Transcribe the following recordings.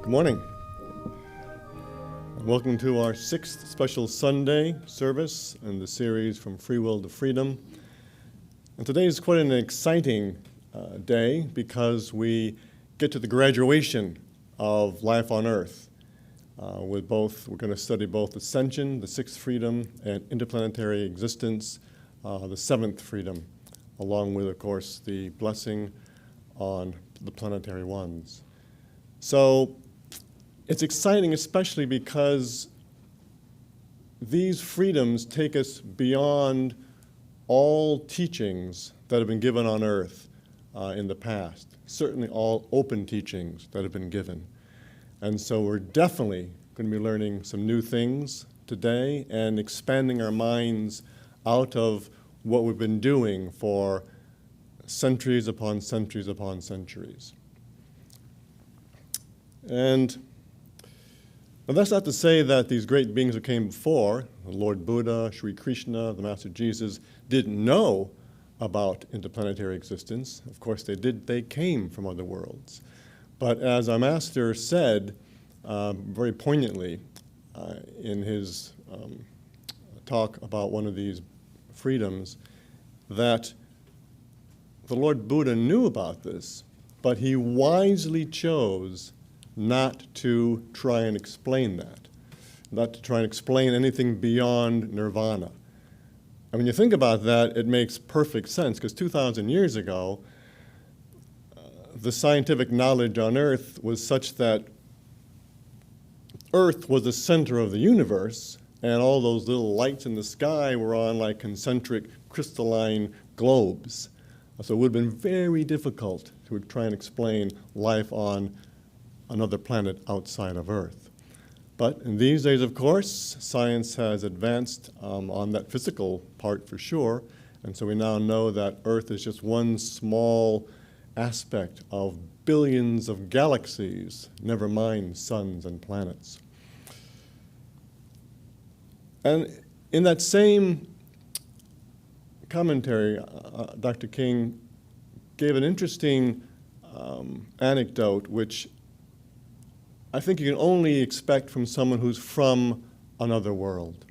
Good morning. Welcome to our 6th special Sunday service in the series From Free Will to Freedom. And today is quite an exciting day because we get to the graduation of life on Earth. We're going to study both Ascension, the 6th freedom, and interplanetary existence, the 7th freedom, along with, of course, the blessing on the planetary ones. So it's exciting, especially because these freedoms take us beyond all teachings that have been given on Earth in the past, certainly all open teachings that have been given. And so we're definitely going to be learning some new things today and expanding our minds out of what we've been doing for centuries upon centuries upon centuries. And now that's not to say that these great beings who came before, the Lord Buddha, Sri Krishna, the Master Jesus, didn't know about interplanetary existence. Of course they did. They came from other worlds. But as our Master said very poignantly in his talk about one of these freedoms, that the Lord Buddha knew about this, but he wisely chose not to try and explain that, not to try and explain anything beyond nirvana. And when you think about that, it makes perfect sense, because 2,000 years ago, the scientific knowledge on Earth was such that Earth was the center of the universe, and all those little lights in the sky were on like concentric crystalline globes. So it would have been very difficult to try and explain life on another planet outside of Earth. But in these days, of course, science has advanced on that physical part for sure, and so we now know that Earth is just one small aspect of billions of galaxies, never mind suns and planets. And in that same commentary, Dr. King gave an interesting anecdote, which I think you can only expect from someone who's from another world.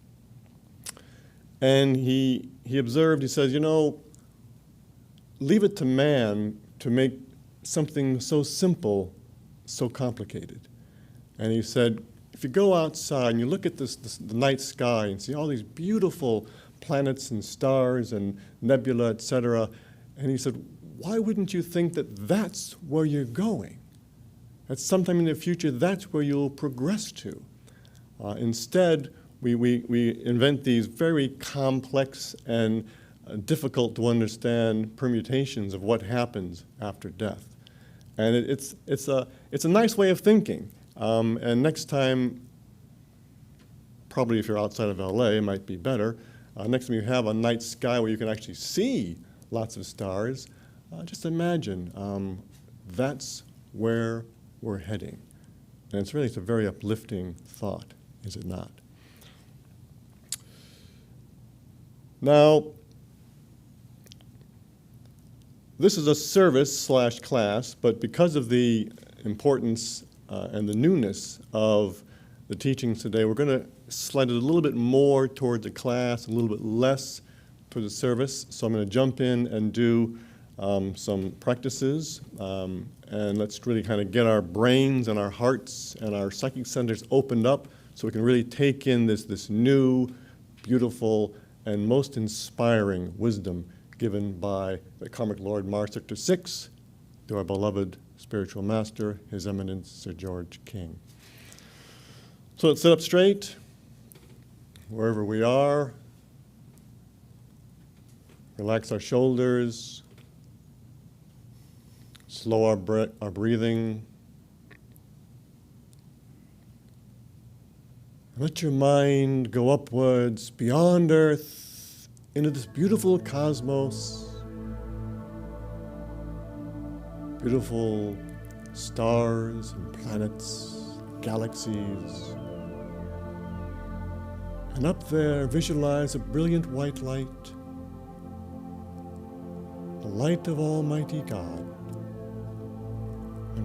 And he observed, he says, leave it to man to make something so simple so complicated. And he said, if you go outside and you look at the night sky and see all these beautiful planets and stars and nebula, etc., and he said, why wouldn't you think that that's where you're going? That sometime in the future, that's where you'll progress to. Instead, we invent these very complex and difficult to understand permutations of what happens after death. And it's a nice way of thinking. And next time, probably if you're outside of LA, it might be better. Next time you have a night sky where you can actually see lots of stars, just imagine that's where we're heading. And it's a very uplifting thought, is it not? Now, this is a service/class, but because of the importance and the newness of the teachings today, we're going to slide it a little bit more toward the class, a little bit less toward the service. So I'm going to jump in and do some practices, and let's really kind of get our brains and our hearts and our psychic centers opened up so we can really take in this new, beautiful, and most inspiring wisdom given by the Karmic Lord Mars Sector 6 to our beloved spiritual master, His Eminence Sir George King. So let's sit up straight, wherever we are. Relax our shoulders. Slow our breathing. Let your mind go upwards beyond Earth into this beautiful cosmos. Beautiful stars and planets, galaxies. And up there, visualize a brilliant white light, the light of Almighty God. And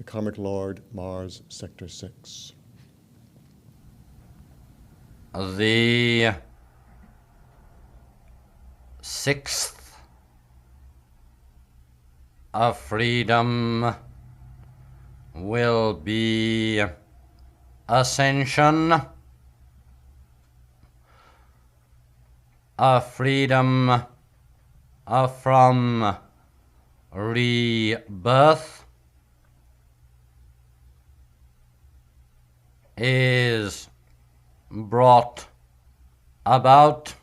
the Karmic Lord Mars Sector 6. The sixth of freedom will be Ascension, a freedom from rebirth is brought about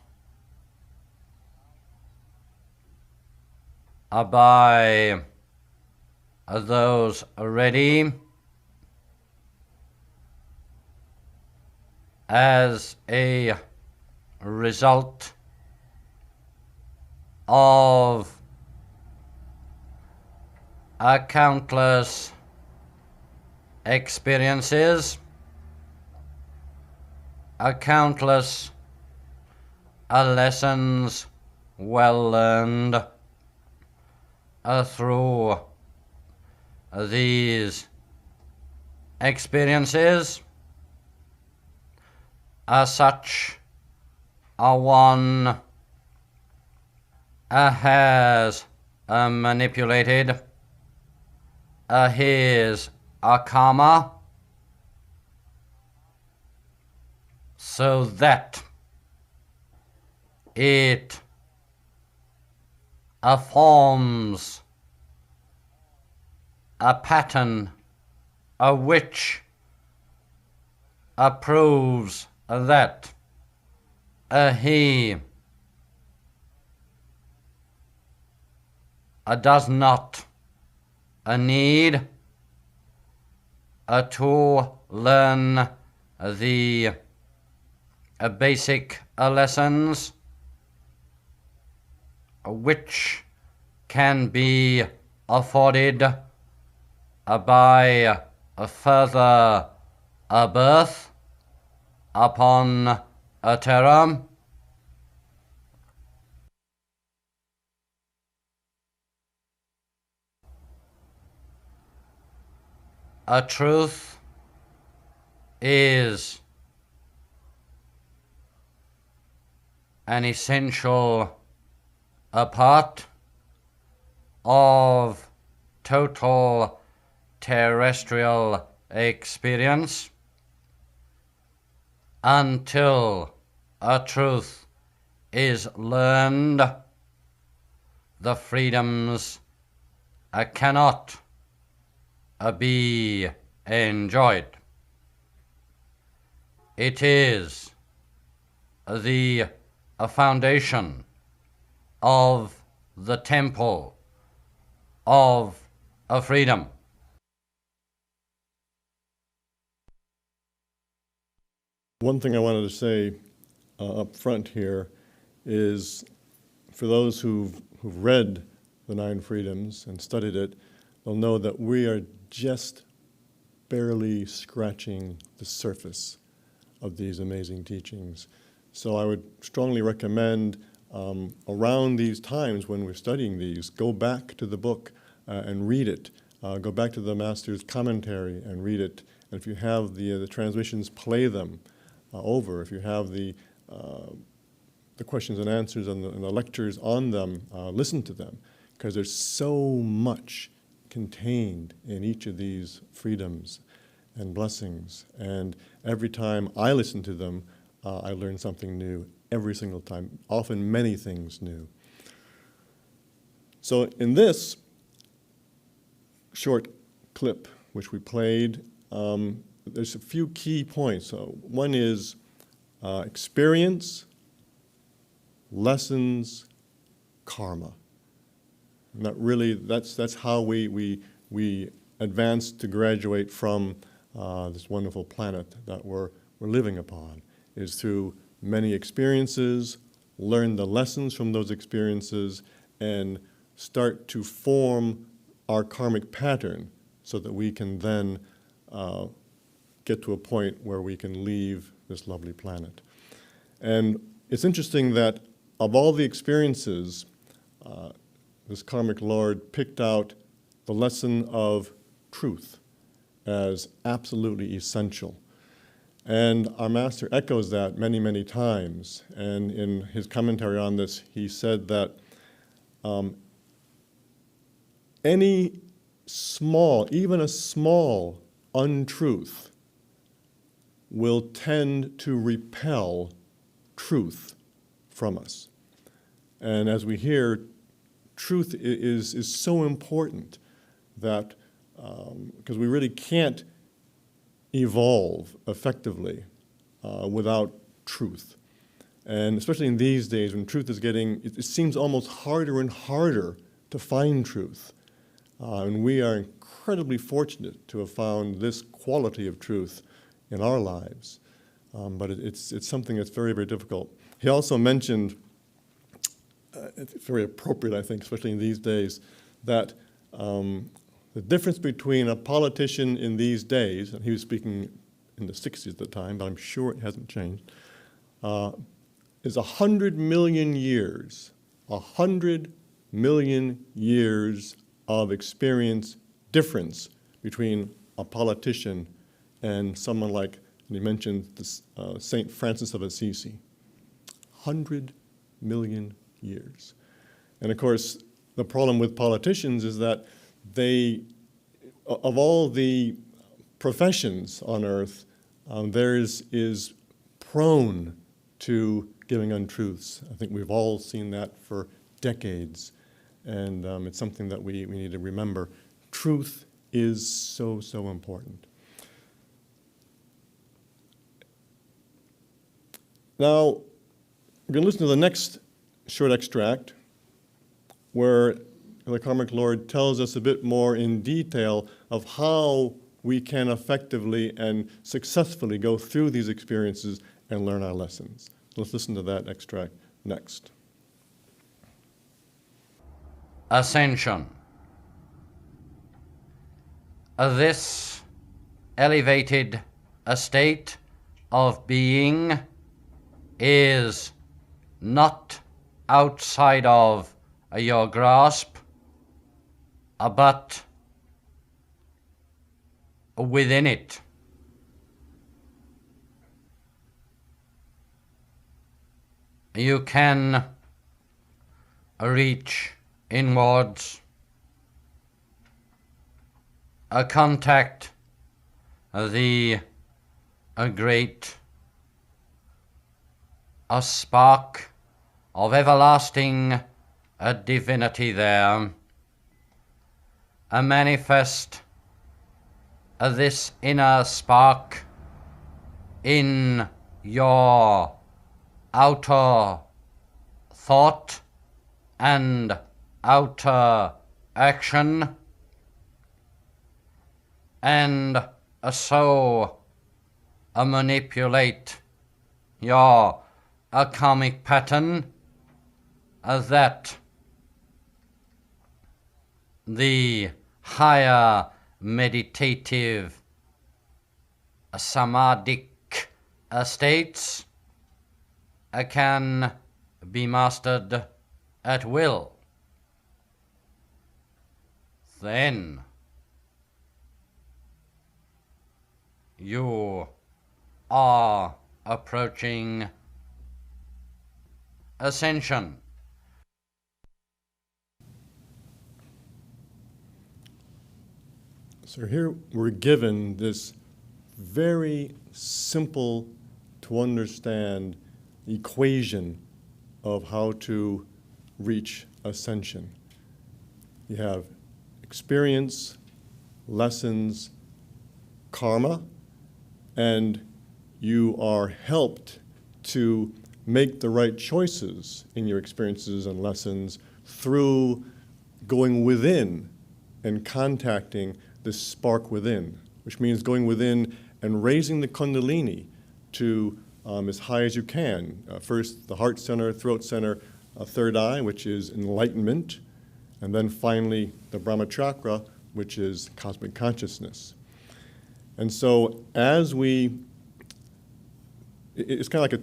by those ready as a result of countless experiences, countless lessons well learned through these experiences. Such a one has manipulated his karma so that it forms a pattern which proves that he does not need to learn the basic lessons which can be afforded by a further birth upon Terra. A truth is an essential part of total terrestrial experience. Until a truth is learned, the freedoms cannot be enjoyed. It is the foundation of the temple of freedom. One thing I wanted to say up front here is, for those who've read the Nine Freedoms and studied it, they'll know that we are just barely scratching the surface of these amazing teachings. So I would strongly recommend around these times when we're studying these, go back to the book and read it. Go back to the Master's commentary and read it. And if you have the transmissions, play them over. If you have the questions and answers and the lectures on them, listen to them, because there's so much contained in each of these freedoms and blessings. And every time I listen to them, I learn something new every single time, often many things new. So in this short clip, which we played, there's a few key points. One is experience, lessons, karma. And that's how we advance to graduate from this wonderful planet that we're living upon, is through many experiences, learn the lessons from those experiences, and start to form our karmic pattern so that we can then get to a point where we can leave this lovely planet. And it's interesting that of all the experiences, this Karmic Lord picked out the lesson of truth as absolutely essential. And our master echoes that many, many times. And in his commentary on this, he said that any small, even a small untruth will tend to repel truth from us. And as we hear, truth is so important that, because we really can't evolve effectively without truth. And especially in these days when truth is getting, it seems almost harder and harder to find truth. And we are incredibly fortunate to have found this quality of truth in our lives. But it's something that's very, very difficult. He also mentioned, it's very appropriate, I think, especially in these days, that the difference between a politician in these days, and he was speaking in the 60s at the time, but I'm sure it hasn't changed, is 100 million years, 100 million years of experience difference between a politician and someone like, and he mentioned this, St. Francis of Assisi. 100 million years. And of course, the problem with politicians is that they, of all the professions on earth, theirs is prone to giving untruths. I think we've all seen that for decades, and it's something that we need to remember. Truth is so, so important. Now, we're going to listen to the next short extract where the Karmic Lord tells us a bit more in detail of how we can effectively and successfully go through these experiences and learn our lessons. Let's listen to that extract next. Ascension. This elevated state of being is not outside of your grasp, but within it. You can reach inwards, contact the great spark of everlasting divinity there, manifest this inner spark in your outer thought and outer action, and so manipulate your karmic pattern that the higher meditative samadhic states can be mastered at will. Then you are approaching ascension. So here we're given this very simple to understand equation of how to reach ascension. You have experience, lessons, karma, and you are helped to make the right choices in your experiences and lessons through going within and contacting this spark within, which means going within and raising the kundalini to as high as you can. First, the heart center, throat center, third eye, which is enlightenment, and then finally the Brahma chakra, which is cosmic consciousness. And so as it's kind of like a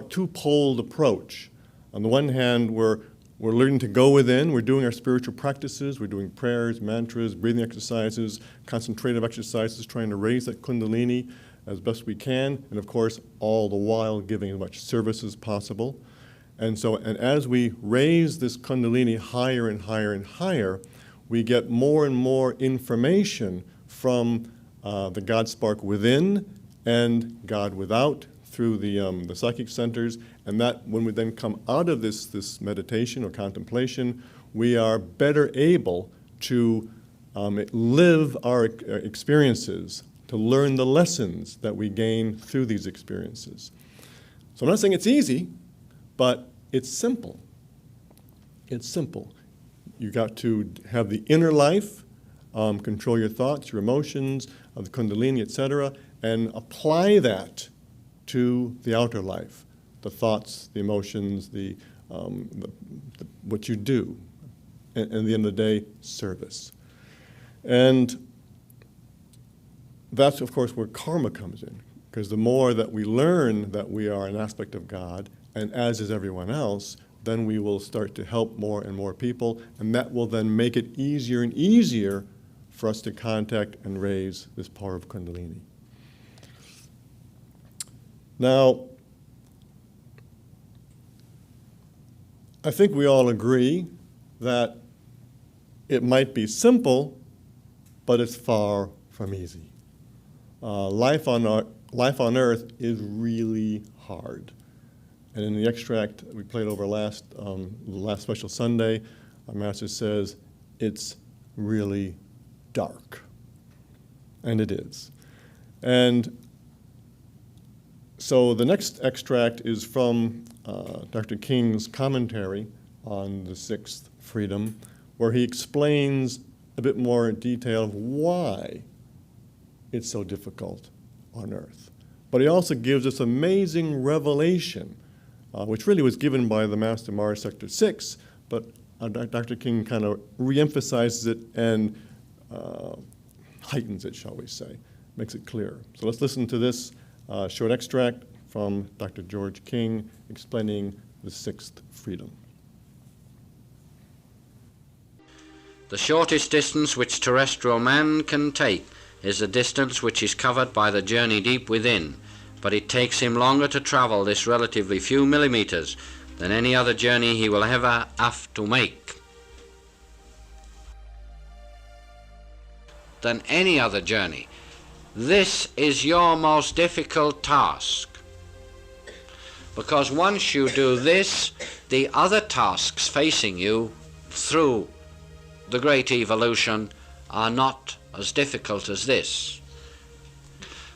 two-poled approach. On the one hand, we're We're learning to go within. We're doing our spiritual practices. We're doing prayers, mantras, breathing exercises, concentrative exercises, trying to raise that kundalini as best we can, and of course, all the while giving as much service as possible. And as we raise this kundalini higher and higher and higher, we get more and more information from the God spark within and God without through the psychic centers, and that when we then come out of this meditation or contemplation, we are better able to live our experiences, to learn the lessons that we gain through these experiences. So I'm not saying it's easy, but it's simple. It's simple. You got to have the inner life, control your thoughts, your emotions, the kundalini, etc., and apply that to the outer life, the thoughts, the emotions, what you do, and at the end of the day, service. And that's, of course, where karma comes in, because the more that we learn that we are an aspect of God, and as is everyone else, then we will start to help more and more people, and that will then make it easier and easier for us to contact and raise this power of kundalini. Now, I think we all agree that it might be simple, but it's far from easy. Life on Earth is really hard. And in the extract we played over last special Sunday, our Master says it's really dark. And it is. And so the next extract is from Dr. King's commentary on the sixth freedom, where he explains a bit more in detail of why it's so difficult on Earth. But he also gives us amazing revelation, which really was given by the Master Mars Sector 6, but Dr. King kind of reemphasizes it and heightens it, shall we say, makes it clear. So let's listen to this short extract from Dr. George King explaining the sixth freedom. The shortest distance which terrestrial man can take is the distance which is covered by the journey deep within, but it takes him longer to travel this relatively few millimeters than any other journey he will ever have to make. Than any other journey. This is your most difficult task. Because once you do this, the other tasks facing you through the great evolution are not as difficult as this.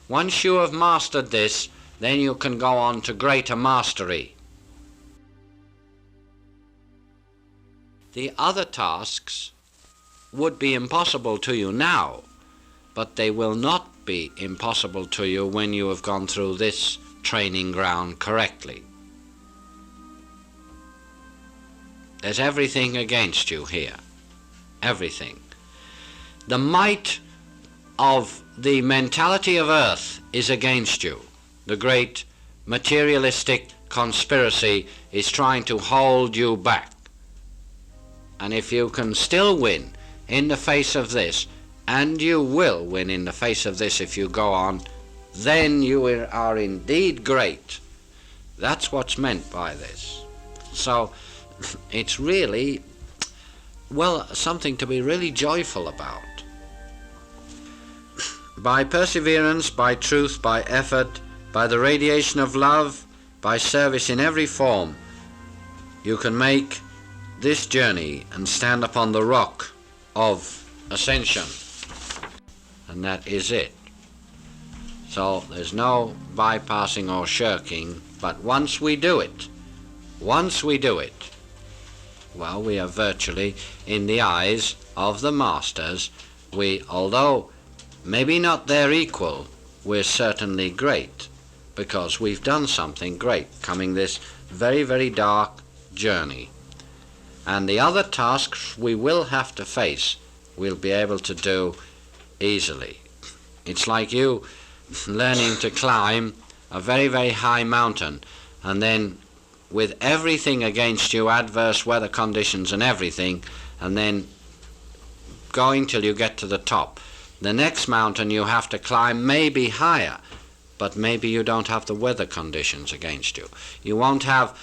Once you have mastered this, then you can go on to greater mastery. The other tasks would be impossible to you now, but they will not be impossible to you when you have gone through this training ground correctly. There's everything against you here. Everything. The might of the mentality of Earth is against you. The great materialistic conspiracy is trying to hold you back. And if you can still win in the face of this, and you will win in the face of this if you go on, then you are indeed great. That's what's meant by this. So it's really, well, something to be really joyful about. By perseverance, by truth, by effort, by the radiation of love, by service in every form, you can make this journey and stand upon the rock of Ascension. And that is it. So there's no bypassing or shirking, but once we do it, well, we are virtually, in the eyes of the masters, although maybe not their equal, we're certainly great, because we've done something great, coming this very, very dark journey. And the other tasks we will have to face, we'll be able to do easily. It's like you learning to climb a very, very high mountain, and then with everything against you, adverse weather conditions and everything, and then going till you get to the top. The next mountain you have to climb may be higher, but maybe you don't have the weather conditions against you. You won't have,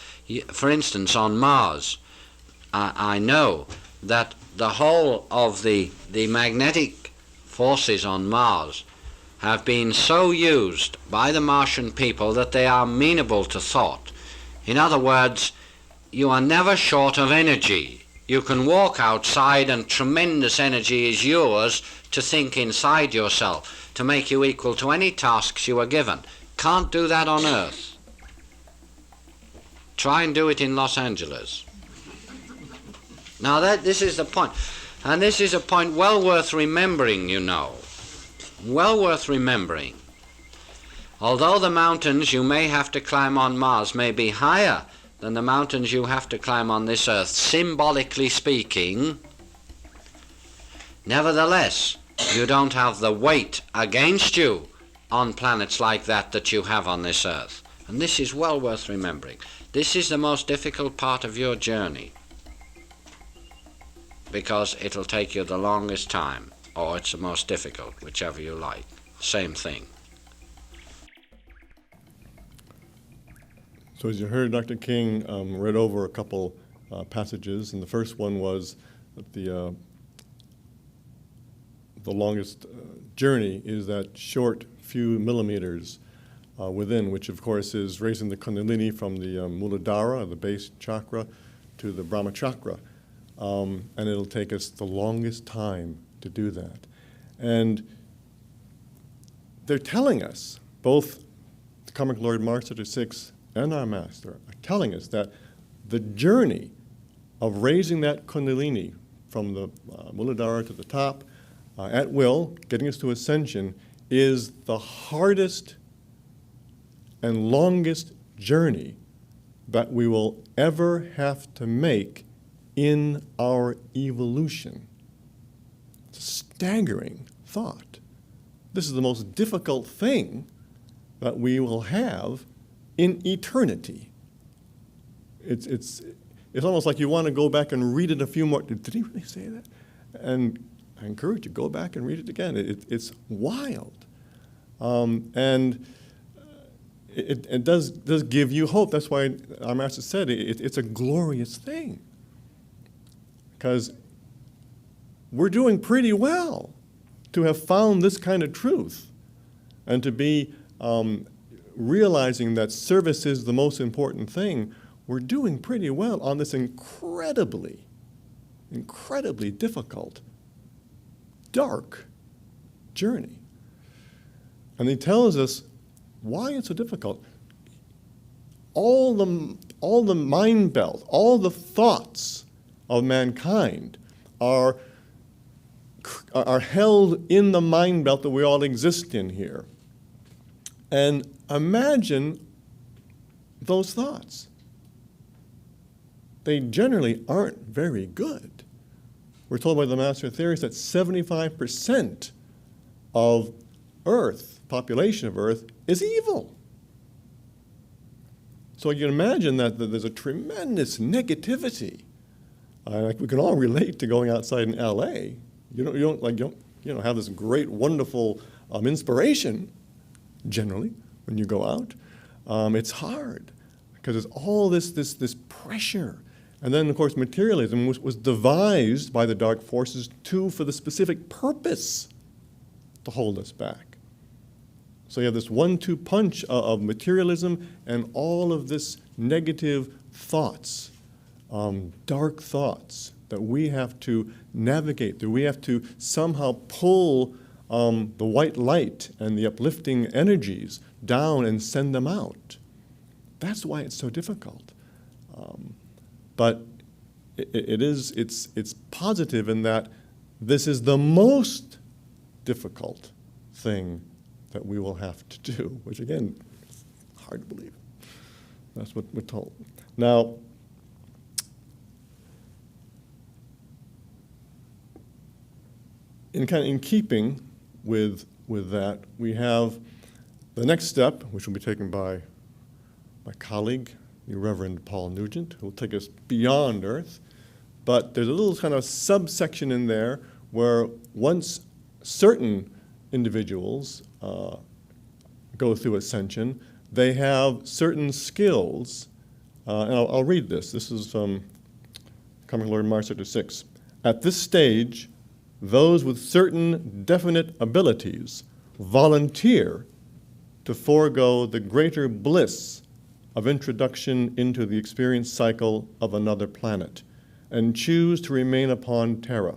for instance, on Mars, I know that the whole of the magnetic forces on Mars have been so used by the Martian people that they are amenable to thought. In other words, you are never short of energy. You can walk outside and tremendous energy is yours to think inside yourself, to make you equal to any tasks you are given. Can't do that on Earth. Try and do it in Los Angeles. Now this is the point. And this is a point well worth remembering, you know. Well worth remembering. Although the mountains you may have to climb on Mars may be higher than the mountains you have to climb on this Earth, symbolically speaking, nevertheless, you don't have the weight against you on planets like that you have on this Earth. And this is well worth remembering. This is the most difficult part of your journey, because it'll take you the longest time, or it's the most difficult, whichever you like. Same thing. So as you heard, Dr. King read over a couple passages, and the first one was that the longest journey is that short few millimeters within, which of course is raising the kundalini from the Muladhara, the base chakra, to the Brahma chakra. And it'll take us the longest time to do that. And they're telling us, both the Karmic Lord Mars Sector 6 and our Master are telling us that the journey of raising that kundalini from the Muladhara to the top at will, getting us to Ascension, is the hardest and longest journey that we will ever have to make in our evolution. It's a staggering thought. This is the most difficult thing that we will have in eternity. It's almost like you want to go back and read it a few more. Did he really say that? And I encourage you, go back and read it again. It's wild. And it does give you hope. That's why our Master said it's a glorious thing. Because we're doing pretty well to have found this kind of truth and to be realizing that service is the most important thing. We're doing pretty well on this incredibly difficult, dark journey. And he tells us why it's so difficult. All the mind belt, all the thoughts of mankind are held in the mind belt that we all exist in here. And imagine those thoughts. They generally aren't very good. We're told by the Master Theorists that 75% of Earth, population of Earth, is evil. So you can imagine that there's a tremendous negativity. Like we can all relate to going outside in LA. You don't have this great, wonderful inspiration generally when you go out. It's hard because there's all this pressure. And then, of course, materialism was devised by the dark forces for the specific purpose to hold us back. So you have this 1-2 punch of materialism and all of this negative thoughts, dark thoughts that we have to navigate, that we have to somehow pull the white light and the uplifting energies down and send them out. That's why it's so difficult. But it's positive in that this is the most difficult thing that we will have to do, which again, is hard to believe. That's what we're told. Now, in keeping with that, we have the next step, which will be taken by my colleague, the Reverend Paul Nugent, who will take us beyond Earth. But there's a little kind of subsection in there where once certain individuals go through Ascension, they have certain skills. And I'll read this. This is from Karmic Lord Mars Sector 6. At this stage, those with certain definite abilities volunteer to forego the greater bliss of introduction into the experience cycle of another planet and choose to remain upon Terra.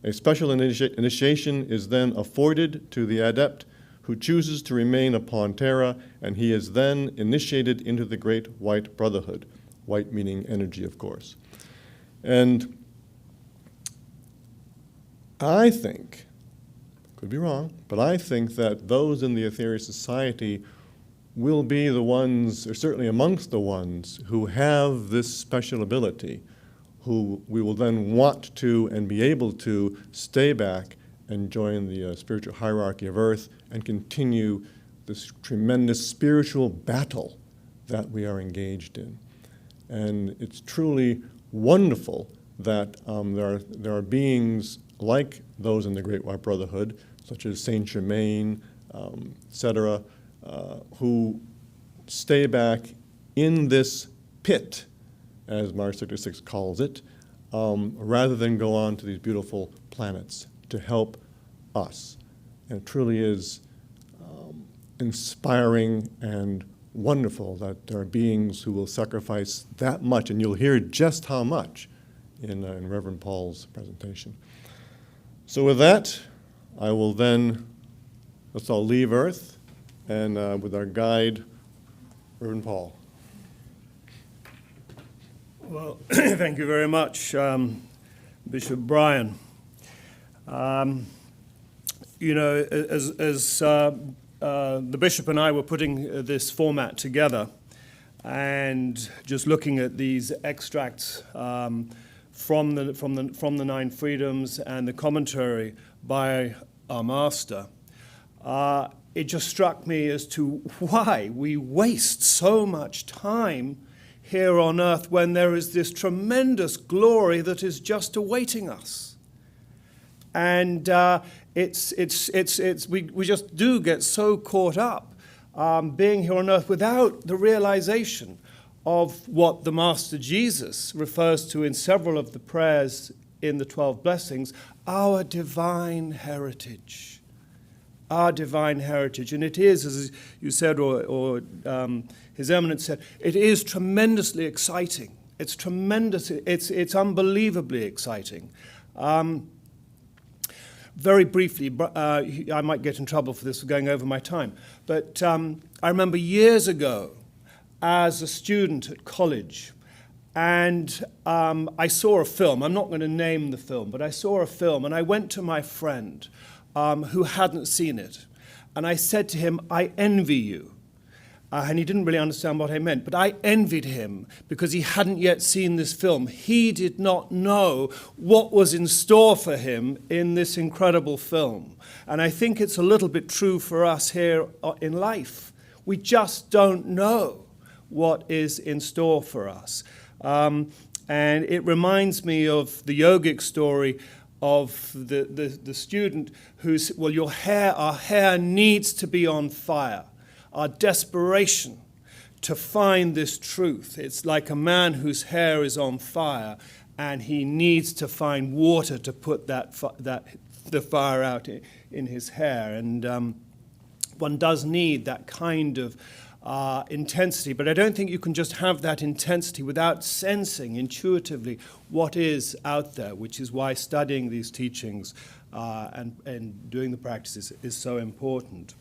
A special initiation is then afforded to the adept who chooses to remain upon Terra, and he is then initiated into the Great White Brotherhood, white meaning energy, of course. And I think, could be wrong, but I think that those in the Aetherius Society will be the ones, or certainly amongst the ones, who have this special ability, who we will then want to and be able to stay back and join the spiritual hierarchy of Earth and continue this tremendous spiritual battle that we are engaged in. And it's truly wonderful that there are beings like those in the Great White Brotherhood, such as Saint Germain, etc., who stay back in this pit, as Mars Sector 6 calls it, rather than go on to these beautiful planets to help us. And it truly is inspiring and wonderful that there are beings who will sacrifice that much, and you'll hear just how much in Reverend Paul's presentation. So with that, I will then, let's all leave Earth, and with our guide, Reverend Paul. Well, thank you very much, Bishop Brian. You know, as the bishop and I were putting this format together and just looking at these extracts from the Nine Freedoms and the commentary by our master, it just struck me as to why we waste so much time here on earth when there is this tremendous glory that is just awaiting us. And we just do get so caught up being here on earth without the realization of what the Master Jesus refers to in several of the prayers in the 12 blessings, our divine heritage. Our divine heritage. And it is, as you said, or His Eminence said, it is tremendously exciting. It's tremendous. It's unbelievably exciting. Very briefly, I might get in trouble for this for going over my time, but I remember years ago as a student at college, and I saw a film. I'm not going to name the film, but I saw a film, and I went to my friend who hadn't seen it, and I said to him, I envy you. And he didn't really understand what I meant, but I envied him because he hadn't yet seen this film. He did not know what was in store for him in this incredible film. And I think it's a little bit true for us here in life. We just don't know what is in store for us. And it reminds me of the yogic story of the student who's, well, our hair needs to be on fire. Our desperation to find this truth. It's like a man whose hair is on fire and he needs to find water to put the fire out in his hair. And one does need that kind of intensity, but I don't think you can just have that intensity without sensing intuitively what is out there, which is why studying these teachings and doing the practices is so important.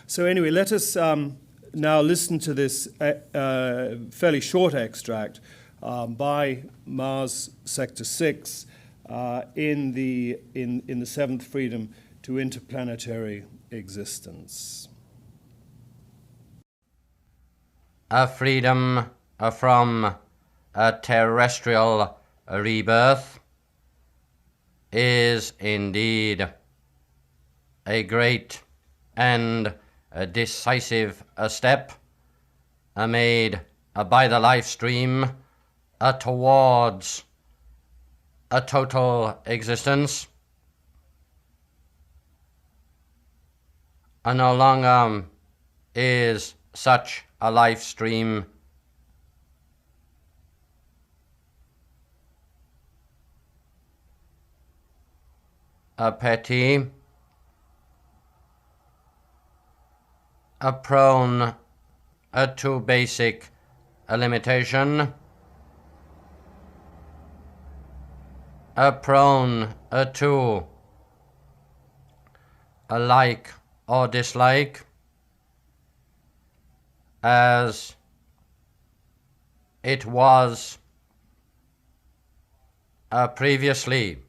So anyway, let us now listen to this fairly short extract by Mars Sector 6 in the Seventh Freedom to Interplanetary Existence. A freedom from a terrestrial rebirth is indeed a great and a decisive step made by the life stream towards a total existence no longer is such a life stream petty, prone to basic limitation, prone to like or dislike, as it was previously.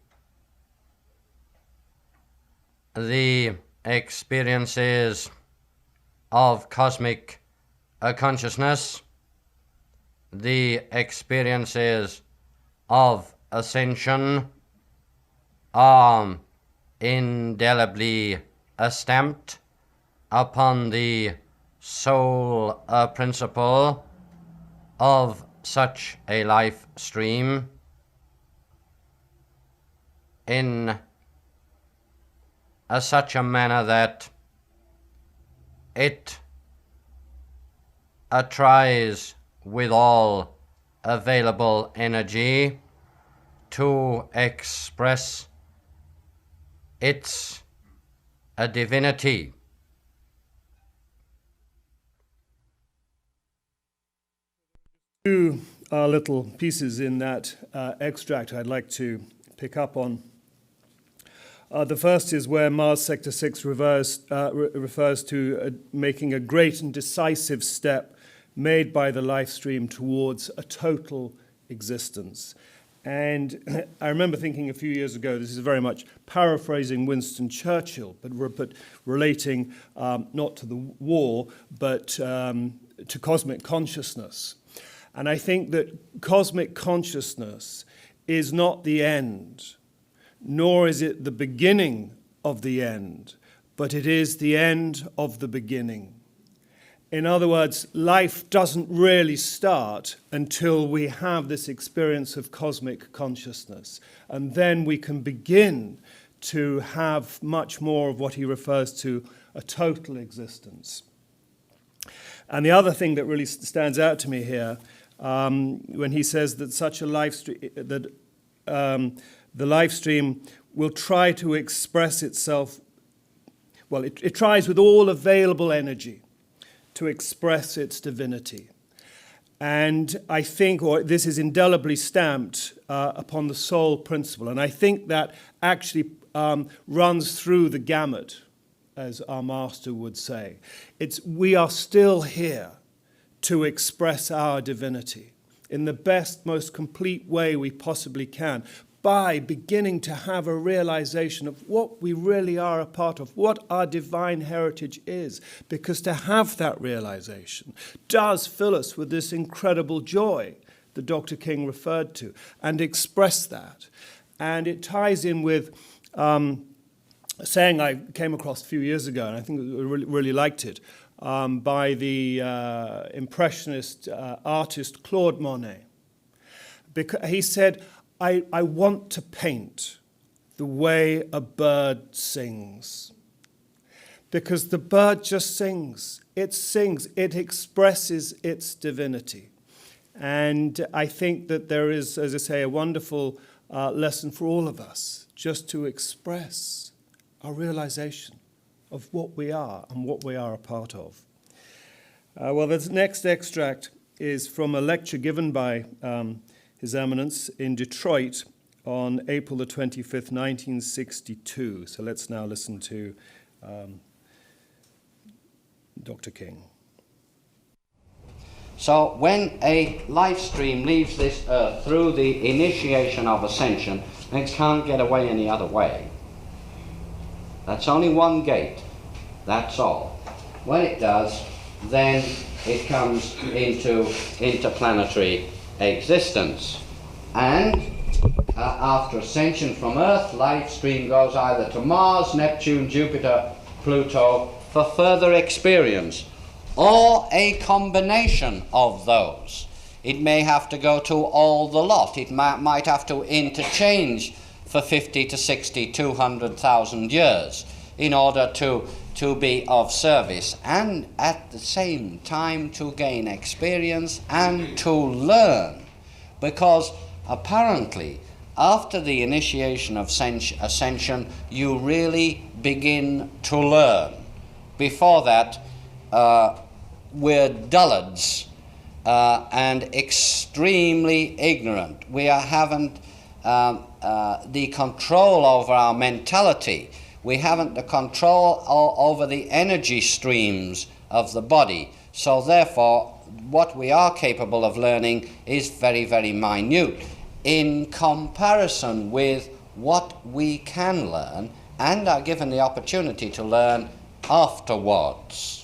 The experiences of cosmic consciousness, the experiences of ascension are indelibly stamped upon the sole principle of such a life stream in such a manner that it tries with all available energy to express its divinity. Two little pieces in that extract I'd like to pick up on. The first is where Mars Sector 6 refers to making a great and decisive step made by the life stream towards a total existence. And I remember thinking a few years ago, this is very much paraphrasing Winston Churchill, but relating not to the war, but to cosmic consciousness. And I think that cosmic consciousness is not the end, nor is it the beginning of the end, but it is the end of the beginning. In other words, life doesn't really start until we have this experience of cosmic consciousness. And then we can begin to have much more of what he refers to a total existence. And the other thing that really stands out to me here, when he says that such a life stream, the life stream will try to express itself, well, it tries with all available energy to express its divinity. And I think, or this is indelibly stamped upon the soul principle, and I think that actually runs through the gamut, as our master would say. We are still here to express our divinity in the best, most complete way we possibly can, by beginning to have a realization of what we really are a part of, what our divine heritage is. Because to have that realization does fill us with this incredible joy that Dr. King referred to, and express that. And it ties in with a saying I came across a few years ago, and I think I really liked it, by the Impressionist artist Claude Monet. Because he said, I want to paint the way a bird sings. Because the bird just sings, it expresses its divinity. And I think that there is, as I say, a wonderful lesson for all of us, just to express our realization of what we are and what we are a part of. Well, the next extract is from a lecture given by His Eminence in Detroit on April the 25th, 1962. So let's now listen to Dr. King. So when a life stream leaves this earth through the initiation of ascension, it can't get away any other way. That's only one gate, that's all. When it does, then it comes into interplanetary existence. And after ascension from Earth, life stream goes either to Mars, Neptune, Jupiter, Pluto for further experience or a combination of those. It may have to go to all the lot. It might have to interchange for 50 to 60, 200,000 years in order to be of service, and at the same time to gain experience and to learn. Because apparently, after the initiation of Ascension, you really begin to learn. Before that, we're dullards and extremely ignorant. We haven't the control over our mentality. We haven't the control over the energy streams of the body. So therefore, what we are capable of learning is very, very minute in comparison with what we can learn and are given the opportunity to learn afterwards.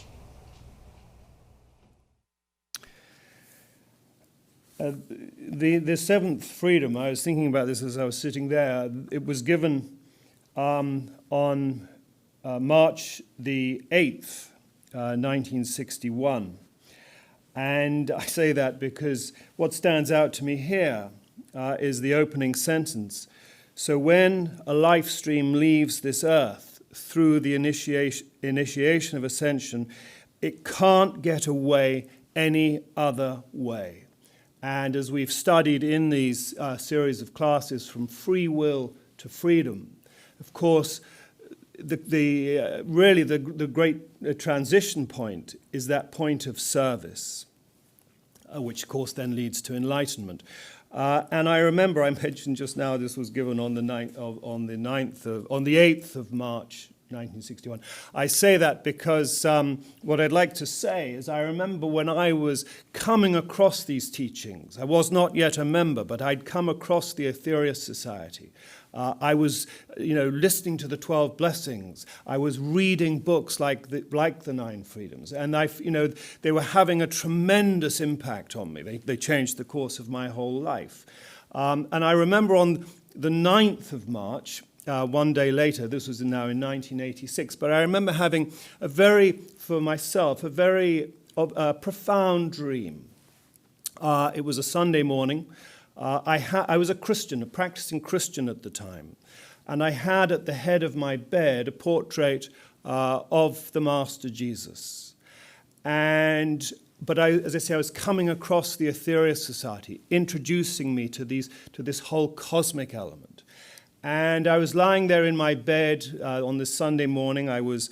The seventh freedom, I was thinking about this as I was sitting there, it was given on March the 8th, 1961. And I say that because what stands out to me here is the opening sentence. So when a life stream leaves this earth through the initiation of Ascension, it can't get away any other way. And as we've studied in these series of classes from free will to freedom, of course, the great transition point is that point of service, which of course then leads to enlightenment. And I remember I mentioned just now this was given on the 8th of March, 1961. I say that because what I'd like to say is I remember when I was coming across these teachings, I was not yet a member, but I'd come across the Aetherius Society. I was, listening to the 12 Blessings. I was reading books like the Nine Freedoms, and they were having a tremendous impact on me. They changed the course of my whole life. And I remember on the 9th of March, one day later, this was now in 1986, but I remember having a very profound dream. It was a Sunday morning. I was a Christian, a practicing Christian at the time, and I had at the head of my bed a portrait of the Master Jesus. But as I say, I was coming across the Aetherius Society, introducing me to this whole cosmic element. And I was lying there in my bed on this Sunday morning. It was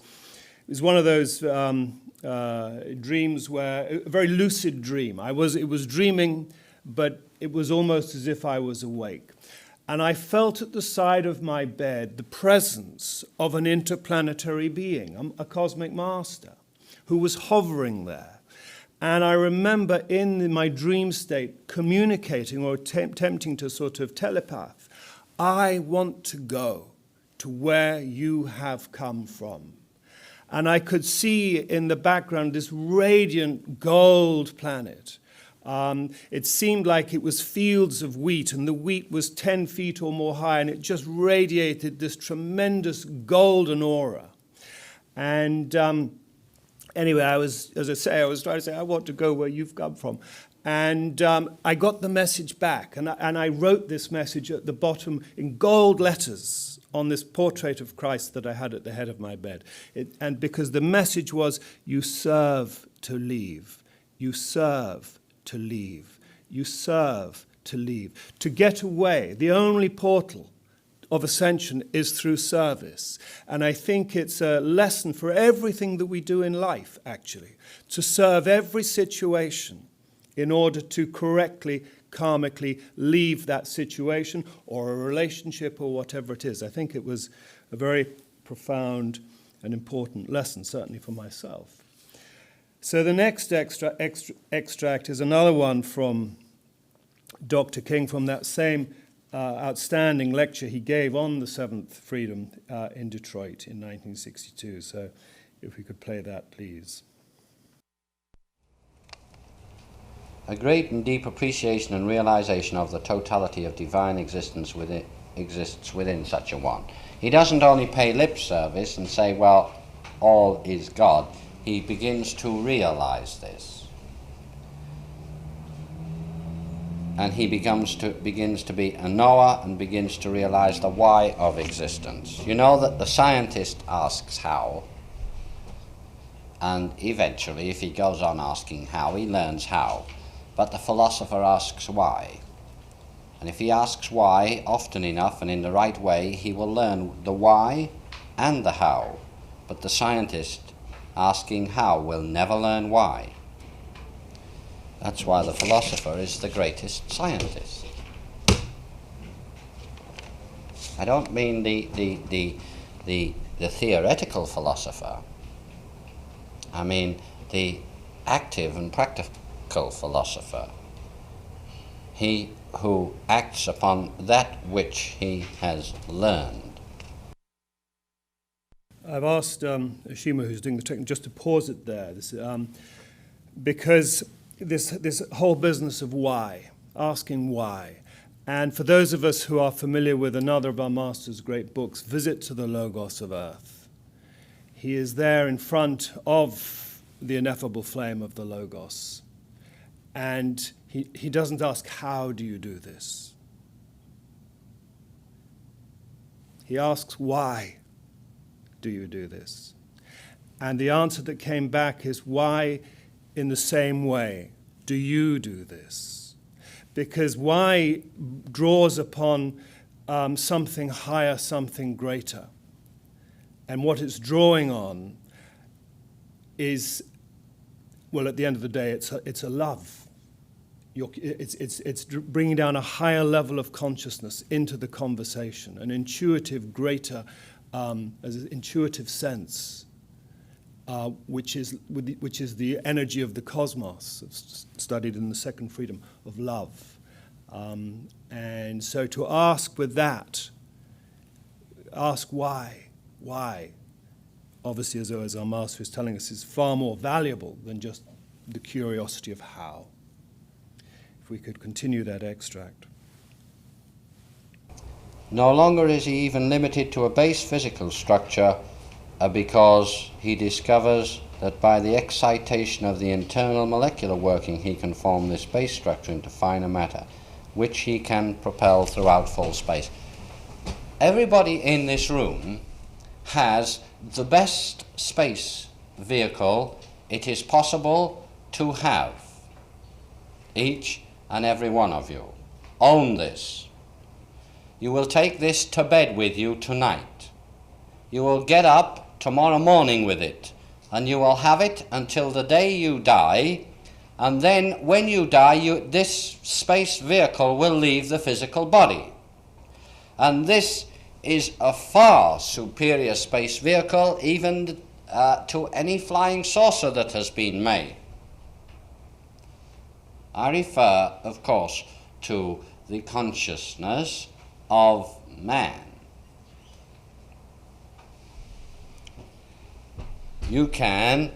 one of those dreams where, a very lucid dream. It was dreaming, but it was almost as if I was awake. And I felt at the side of my bed the presence of an interplanetary being, a cosmic master, who was hovering there. And I remember in my dream state communicating or attempting to sort of telepath, I want to go to where you have come from. And I could see in the background this radiant gold planet. It seemed like it was fields of wheat, and the wheat was 10 feet or more high, and it just radiated this tremendous golden aura. And anyway, I was trying to say, I want to go where you've come from. And I got the message back, and I wrote this message at the bottom in gold letters on this portrait of Christ that I had at the head of my bed. And because the message was, you serve to leave. You serve to leave. You serve to leave. To get away, the only portal of ascension is through service. And I think it's a lesson for everything that we do in life, actually, to serve every situation in order to correctly, karmically leave that situation or a relationship or whatever it is. I think it was a very profound and important lesson, certainly for myself. So the next extract is another one from Dr. King, from that same outstanding lecture he gave on the Seventh Freedom in Detroit in 1962. So if we could play that, please. A great and deep appreciation and realization of the totality of divine existence exists within such a one. He doesn't only pay lip service and say, well, all is God. he begins to realize this. And he begins to be a knower and begins to realize the why of existence. You know that the scientist asks how, and eventually, if he goes on asking how, he learns how. But the philosopher asks why. And if he asks why often enough and in the right way, he will learn the why and the how. But the scientist asking how will never learn why. That's why the philosopher is the greatest scientist. I don't mean the theoretical philosopher. I mean the active and practical philosopher. He who acts upon that which he has learned. I've asked Ashima, who's doing the technique, just to pause it there, because this whole business of why, asking why. And for those of us who are familiar with another of our master's great books, Visit to the Logos of Earth, he is there in front of the ineffable flame of the Logos. And he doesn't ask, how do you do this? He asks, why do you do this? And the answer that came back is, why in the same way do you do this? Because why draws upon something higher, something greater. And what it's drawing on is, well, at the end of the day, it's a love. It's bringing down a higher level of consciousness into the conversation, an intuitive, greater, intuitive sense, which is the energy of the cosmos. It's studied in the second freedom of love. And so to ask with that, ask why. Obviously, as our master is telling us, is far more valuable than just the curiosity of how. If we could continue that extract. No longer is he even limited to a base physical structure because he discovers that by the excitation of the internal molecular working he can form this base structure into finer matter, which he can propel throughout full space. Everybody in this room has the best space vehicle it is possible to have. Each and every one of you own this. You will take this to bed with you tonight. You will get up tomorrow morning with it, and you will have it until the day you die, and then when you die, this space vehicle will leave the physical body. And this is a far superior space vehicle even to any flying saucer that has been made. I refer, of course, to the consciousness of man. You can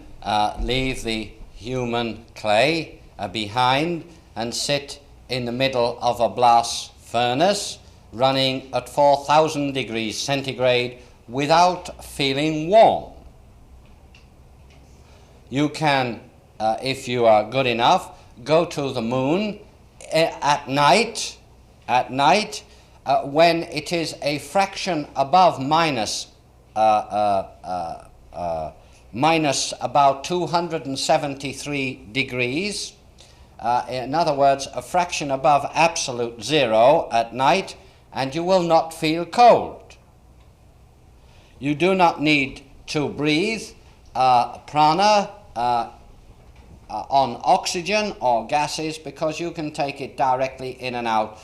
leave the human clay behind and sit in the middle of a blast furnace running at 4,000 degrees centigrade without feeling warm. You can, if you are good enough, go to the moon at night when it is a fraction above minus about 273 degrees. In other words, a fraction above absolute zero at night, and you will not feel cold. You do not need to breathe prana on oxygen or gases, because you can take it directly in and out.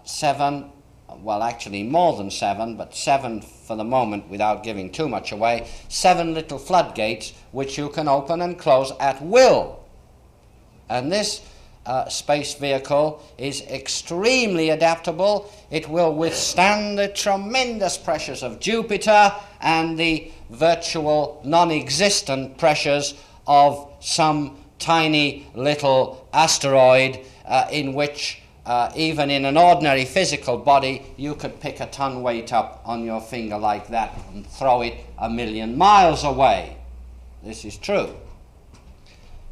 7, well actually more than 7, but 7 for the moment without giving too much away, 7 little floodgates which you can open and close at will. And this space vehicle is extremely adaptable. It will withstand the tremendous pressures of Jupiter and the virtual non-existent pressures of some tiny little asteroid in which even in an ordinary physical body you could pick a ton weight up on your finger like that and throw it 1,000,000 miles away. This is true.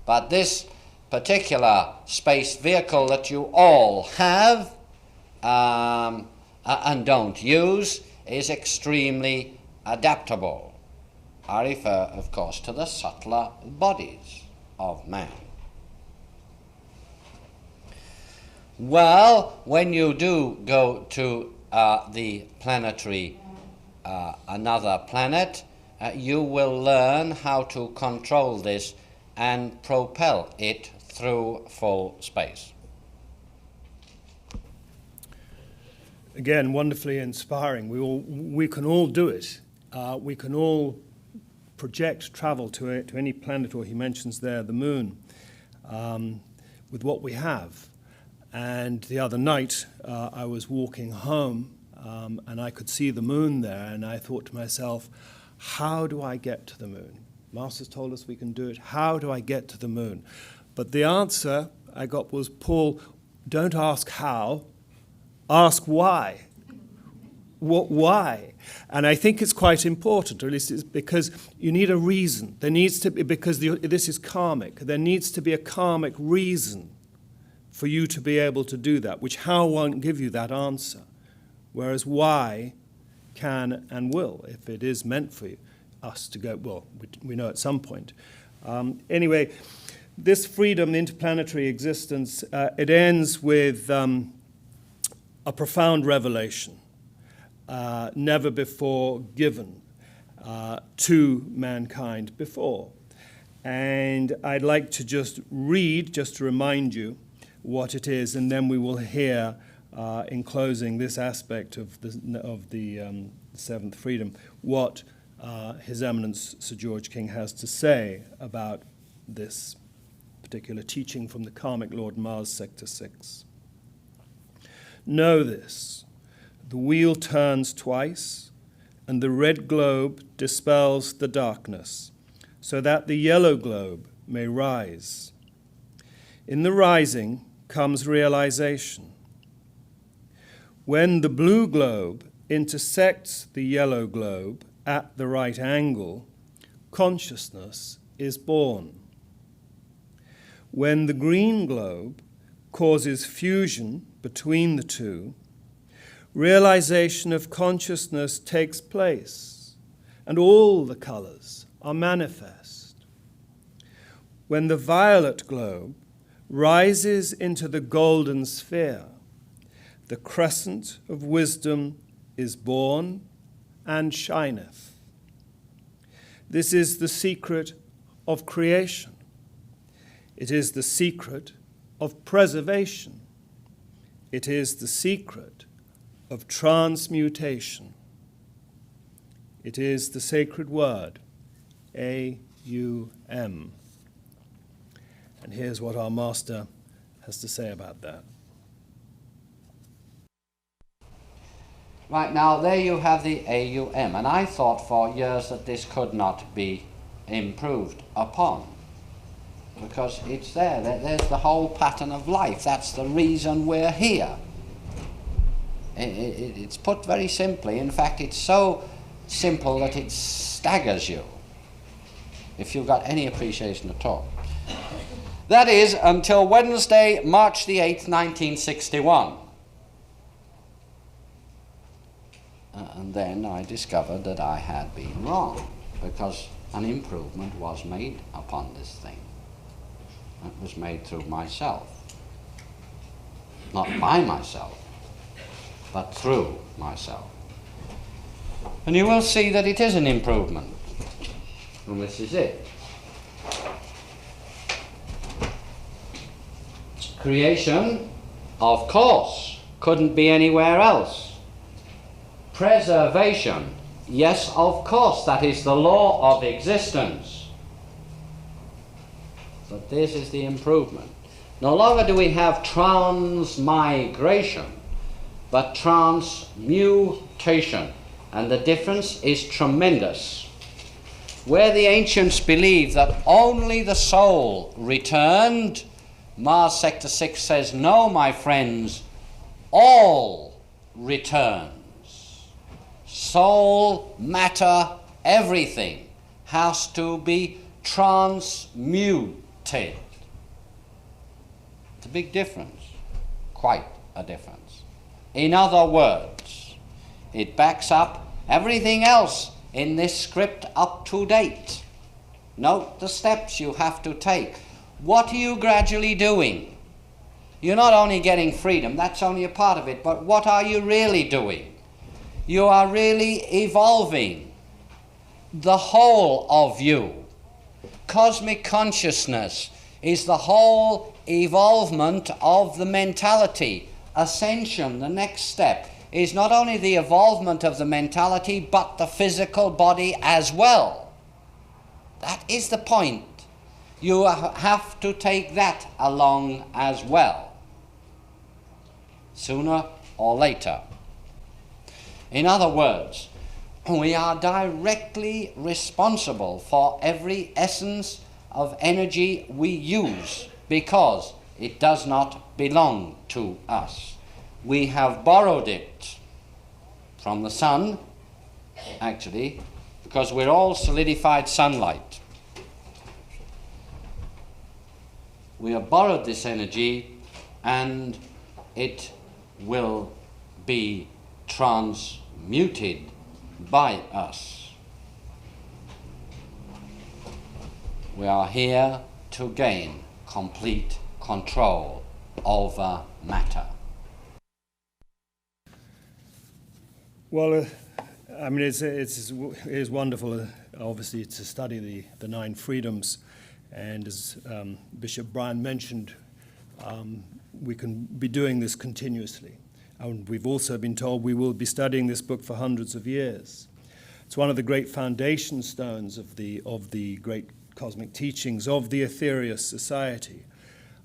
But this particular space vehicle that you all have and don't use is extremely adaptable. I refer, of course, to the subtler bodies of man. Well, when you do go to the planetary, another planet, you will learn how to control this and propel it through full space. Again, wonderfully inspiring. We can all do it. We can all project travel to any planet, or he mentions there the moon, with what we have. And the other night, I was walking home, and I could see the moon there, and I thought to myself, how do I get to the moon? Masters told us we can do it. How do I get to the moon? But the answer I got was, Paul, don't ask how, ask why. Why? And I think it's quite important, or at least it's because you need a reason. There needs to be, because this is karmic, there needs to be a karmic reason for you to be able to do that, which how won't give you that answer, whereas why can and will, if it is meant for us to go, well, we know at some point. Anyway, this freedom, interplanetary existence, it ends with a profound revelation, never before given to mankind before. And I'd like to just read, just to remind you what it is, and then we will hear in closing this aspect of the seventh freedom, what His Eminence Sir George King has to say about this particular teaching from the Karmic Lord Mars Sector 6. Know this, the wheel turns twice, and the red globe dispels the darkness, so that the yellow globe may rise. In the rising comes realization. When the blue globe intersects the yellow globe at the right angle, consciousness is born. When the green globe causes fusion between the two, realization of consciousness takes place, and all the colors are manifest. When the violet globe rises into the golden sphere, the crescent of wisdom is born and shineth. This is the secret of creation. It is the secret of preservation. It is the secret of transmutation. It is the sacred word, AUM. And here's what our Master has to say about that. Right, now there you have the AUM, and I thought for years that this could not be improved upon, because it's there. There's the whole pattern of life. That's the reason we're here. It's put very simply. In fact, it's so simple that it staggers you, if you've got any appreciation at all. That is, until Wednesday, March the 8th, 1961. And then I discovered that I had been wrong, because an improvement was made upon this thing. It was made through myself. Not by myself, but through myself. And you will see that it is an improvement. And this is it. Creation, of course, couldn't be anywhere else. Preservation, yes, of course, that is the law of existence. But this is the improvement. No longer do we have transmigration, but transmutation. And the difference is tremendous. Where the ancients believed that only the soul returned, Mars Sector 6 says, no, my friends, all returns. Soul, matter, everything has to be transmuted. It's a big difference, quite a difference. In other words, it backs up everything else in this script up to date. Note the steps you have to take. What are you gradually doing? You're not only getting freedom, that's only a part of it, but what are you really doing? You are really evolving the whole of you. Cosmic consciousness is the whole evolvement of the mentality. Ascension, the next step, is not only the evolvement of the mentality, but the physical body as well. That is the point. You have to take that along as well, sooner or later. In other words, we are directly responsible for every essence of energy we use because it does not belong to us. We have borrowed it from the sun, actually, because we're all solidified sunlight. We have borrowed this energy and it will be transmuted by us. We are here to gain complete control over matter. Well, I mean, it is wonderful, obviously, to study the 9 freedoms. And as Bishop Brian mentioned, we can be doing this continuously. And we've also been told we will be studying this book for hundreds of years. It's one of the great foundation stones of the great cosmic teachings of the Aetherius Society.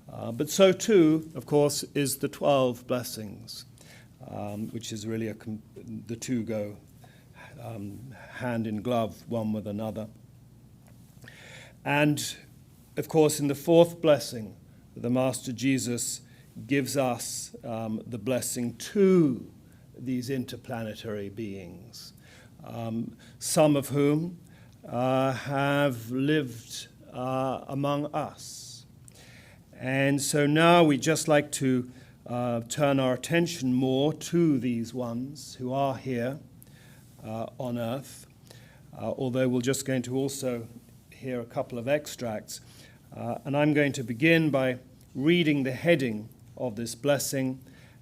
But so too, of course, is the 12 blessings, which is really the two go hand in glove, one with another. And of course, in the 4th blessing, the Master Jesus gives us the blessing to these interplanetary beings, some of whom have lived among us. And so now we just like to turn our attention more to these ones who are here on Earth, although we're just going to also hear a couple of extracts. And I'm going to begin by reading the heading of this blessing,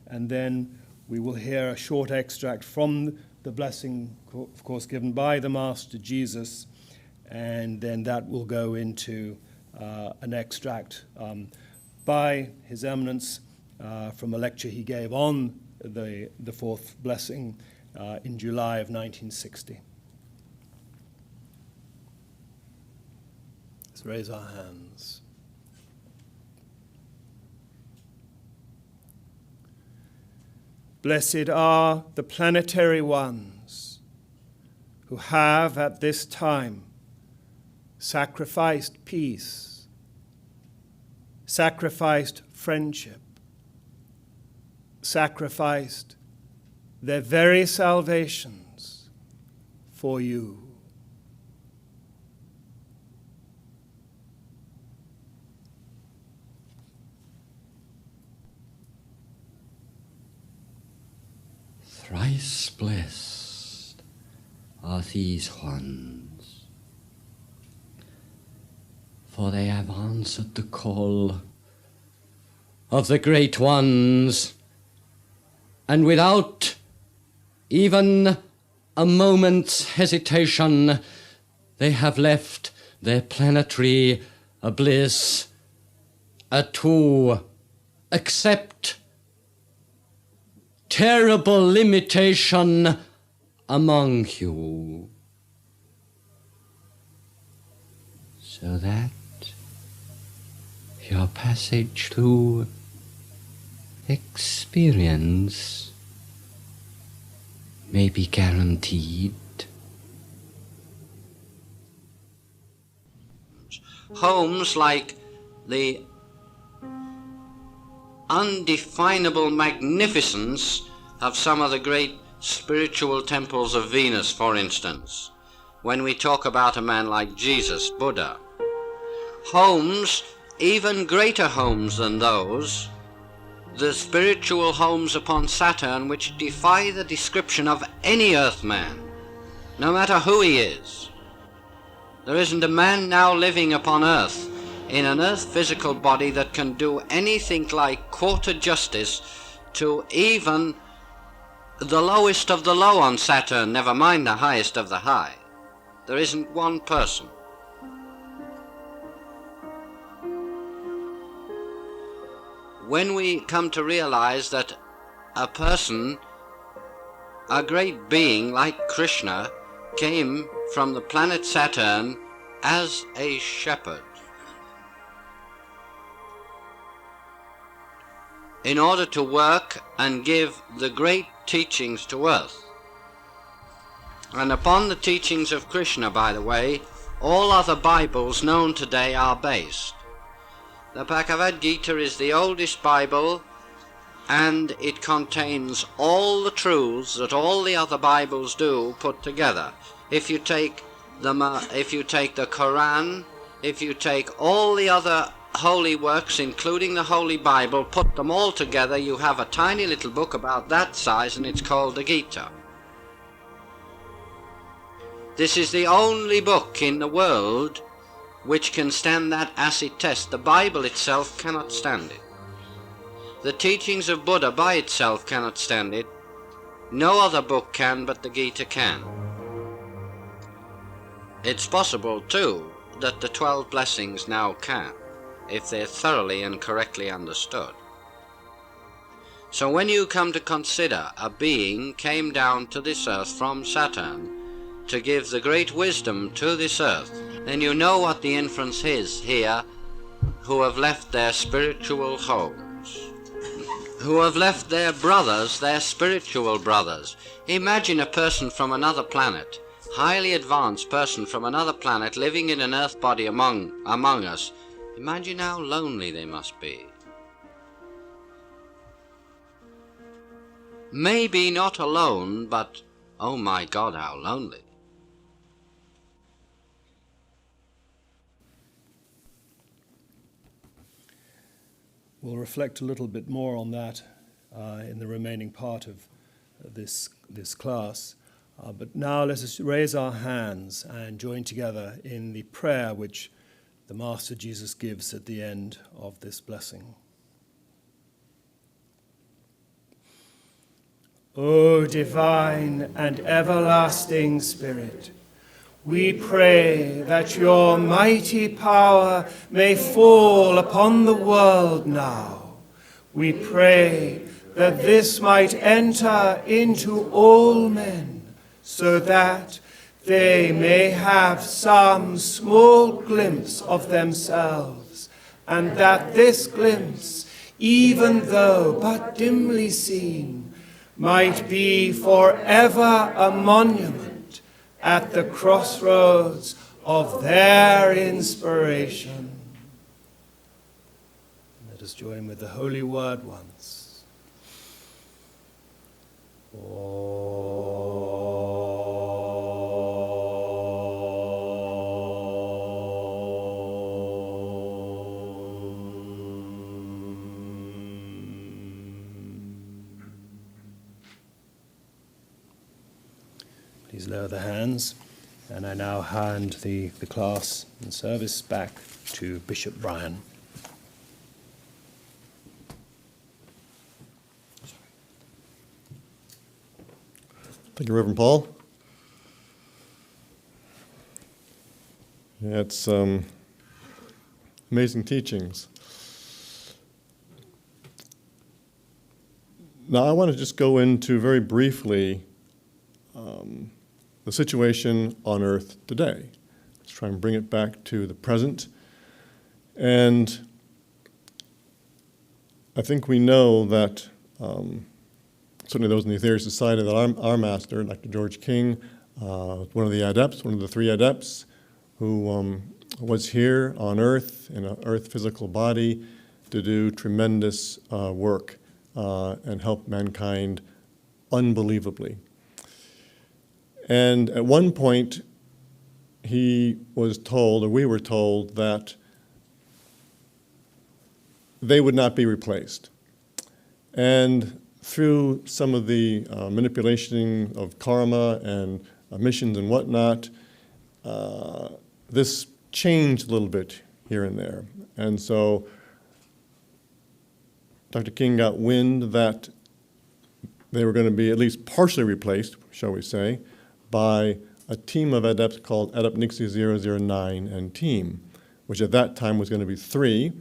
and then we will hear a short extract from the blessing, of course, given by the Master Jesus, and then that will go into an extract by His Eminence from a lecture he gave on the 4th blessing in July of 1960. Let's raise our hands. Blessed are the planetary ones who have at this time sacrificed peace, sacrificed friendship, sacrificed their very salvations for you. Thrice blessed are these ones, for they have answered the call of the great ones, and without even a moment's hesitation, they have left their planetary bliss to accept terrible limitation among you, so that your passage to experience may be guaranteed. Homes like the undefinable magnificence of some of the great spiritual temples of Venus, for instance. When we talk about a man like Jesus, Buddha, homes, even greater homes than those, the spiritual homes upon Saturn, which defy the description of any Earthman, no matter who he is. There isn't a man now living upon Earth, in an Earth physical body, that can do anything like quarter justice to even the lowest of the low on Saturn, never mind the highest of the high. There isn't one person. When we come to realize that a person, a great being like Krishna, came from the planet Saturn as a shepherd, in order to work and give the great teachings to Earth. And upon the teachings of Krishna, by the way, all other Bibles known today are based. The Bhagavad Gita is the oldest Bible, and it contains all the truths that all the other Bibles do put together. If you take the Quran, if you take all the other holy works, including the Holy Bible, put them all together, you have a tiny little book about that size, and it's called the Gita. This is the only book in the world which can stand that acid test. The Bible itself cannot stand it. The teachings of Buddha by itself cannot stand it. No other book can, but the Gita can. It's possible, too, that the 12 blessings now can, if they're thoroughly and correctly understood. So when you come to consider a being came down to this earth from Saturn to give the great wisdom to this earth, then you know what the inference is here, who have left their spiritual homes, who have left their brothers, their spiritual brothers. Imagine a person from another planet, highly advanced person from another planet, living in an earth body among us. Imagine how lonely they must be. Maybe not alone, but oh my God, how lonely. We'll reflect a little bit more on that in the remaining part of this class. But now let us raise our hands and join together in the prayer which the Master Jesus gives at the end of this blessing. O divine and everlasting Spirit, we pray that your mighty power may fall upon the world now. We pray that this might enter into all men, so that they may have some small glimpse of themselves, and that this glimpse, even though but dimly seen, might be forever a monument at the crossroads of their inspiration. Let us join with the holy word once. Please lower the hands, and I now hand the class and service back to Bishop Brian. Thank you, Reverend Paul. Yeah, it's amazing teachings. Now I want to just go into very briefly the situation on Earth today. Let's try and bring it back to the present. And I think we know that, certainly those in the Aetherius Society, that our master, Dr. George King, one of the adepts, one of the 3 adepts, who was here on Earth, in an Earth physical body, to do tremendous work and help mankind unbelievably. And at one point, he was told, or we were told, that they would not be replaced. And through some of the manipulation of karma and missions and whatnot, this changed a little bit here and there. And so Dr. King got wind that they were going to be at least partially replaced, shall we say, by a team of adepts called Adept Nixie 009 and team, which at that time was going to be 3,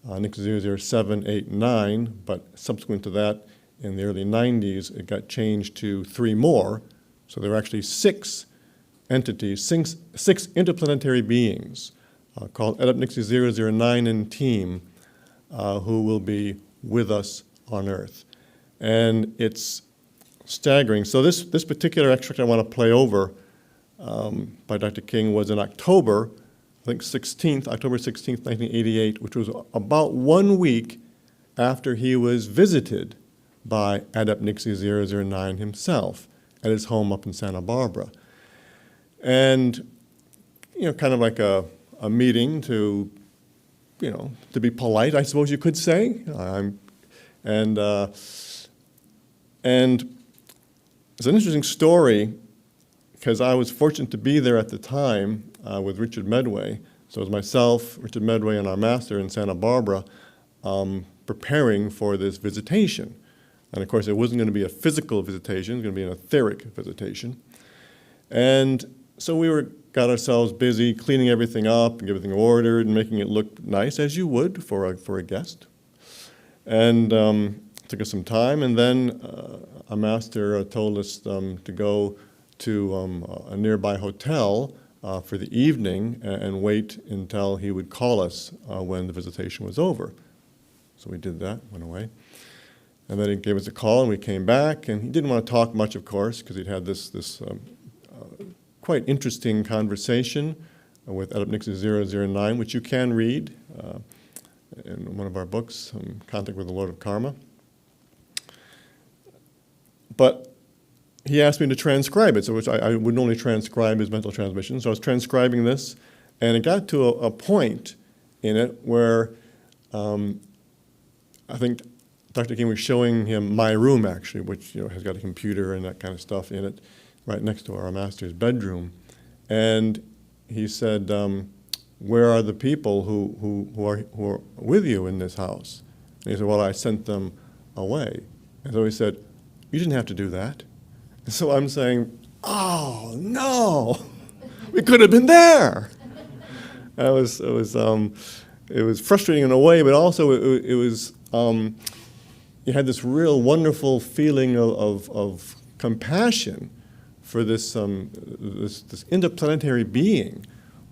Nixie 007, 8, 9, but subsequent to that, in the early 90s, it got changed to 3 more. So there were actually 6 entities, 6 interplanetary beings called Adept Nixie 009 and team who will be with us on Earth. And it's staggering. So this particular extract I want to play over by Dr. King was in October, I think October 16th, 1988, which was about 1 week after he was visited by Adept Nixie 009 himself at his home up in Santa Barbara. And, kind of like a meeting to, to be polite, I suppose you could say. And it's an interesting story because I was fortunate to be there at the time with Richard Medway. So it was myself, Richard Medway, and our master in Santa Barbara preparing for this visitation. And of course, it wasn't going to be a physical visitation, it was going to be an etheric visitation. And so we got ourselves busy cleaning everything up and everything ordered and making it look nice, as you would for a guest. And took us some time, and then a master told us to go to a nearby hotel for the evening and wait until he would call us when the visitation was over. So we did that, went away. And then he gave us a call, and we came back, and he didn't want to talk much, of course, because he'd had this quite interesting conversation with Adept Nixie 009, which you can read in one of our books, Contact with the Lord of Karma. But he asked me to transcribe it, so which I would only transcribe his mental transmission. So I was transcribing this, and it got to a point in it where I think Dr. King was showing him my room, actually, which has got a computer and that kind of stuff in it, right next to our master's bedroom. And he said, where are the people who are with you in this house? And he said, well, I sent them away. And so he said, you didn't have to do that. And so I'm saying, oh, no, we could have been there. And it was frustrating in a way, but also it was, you had this real wonderful feeling of compassion for this interplanetary being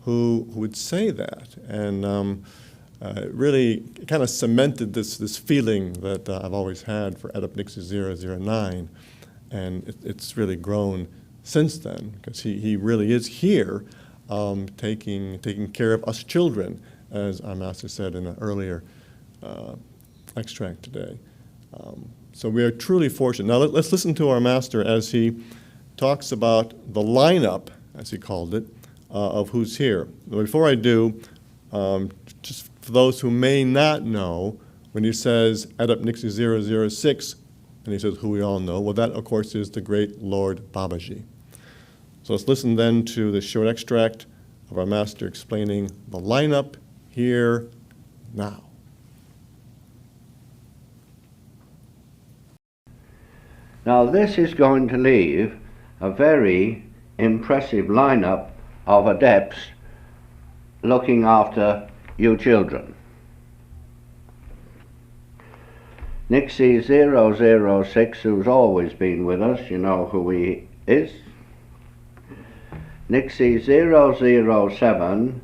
who would say that. And it really kind of cemented this feeling that I've always had for Adept Nixie 009. And it's really grown since then, because he really is here taking care of us children, as our master said in an earlier extract today. So we are truly fortunate. Now let's listen to our master as he talks about the lineup, as he called it, of who's here. Before I do, just for those who may not know, when he says Adept Nixie 006, and he says who we all know, well, that, of course, is the great Lord Babaji. So let's listen then to the short extract of our master explaining the lineup here now. Now this is going to leave a very impressive lineup of adepts looking after you children. Nixie 006, who's always been with us, you know who he is. Nixie 007,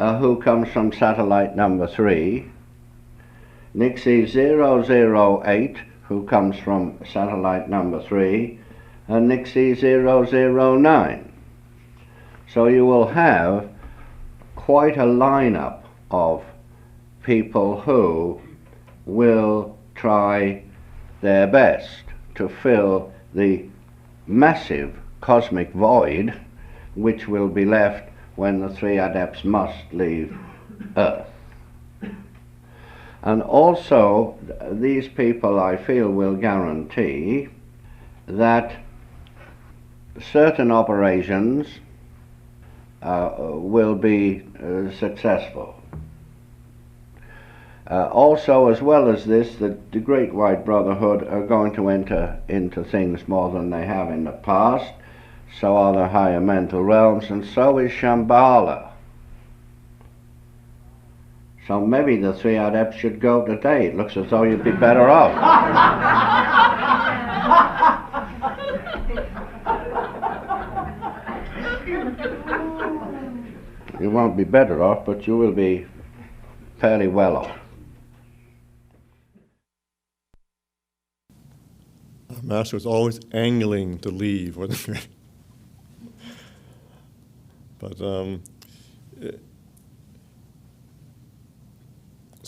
who comes from satellite number 3. Nixie 008, who comes from satellite number 3, and Nixie 009. So you will have quite a lineup of people who will try their best to fill the massive cosmic void which will be left when the 3 adepts must leave Earth. And also, these people, I feel, will guarantee that certain operations will be successful. Also, as well as this, the Great White Brotherhood are going to enter into things more than they have in the past. So are the higher mental realms, and so is Shambhala. So maybe the three adepts should go today. It looks as though you'd be better off. You won't be better off, but you will be fairly well off. Our master was always angling to leave, wasn't he? But so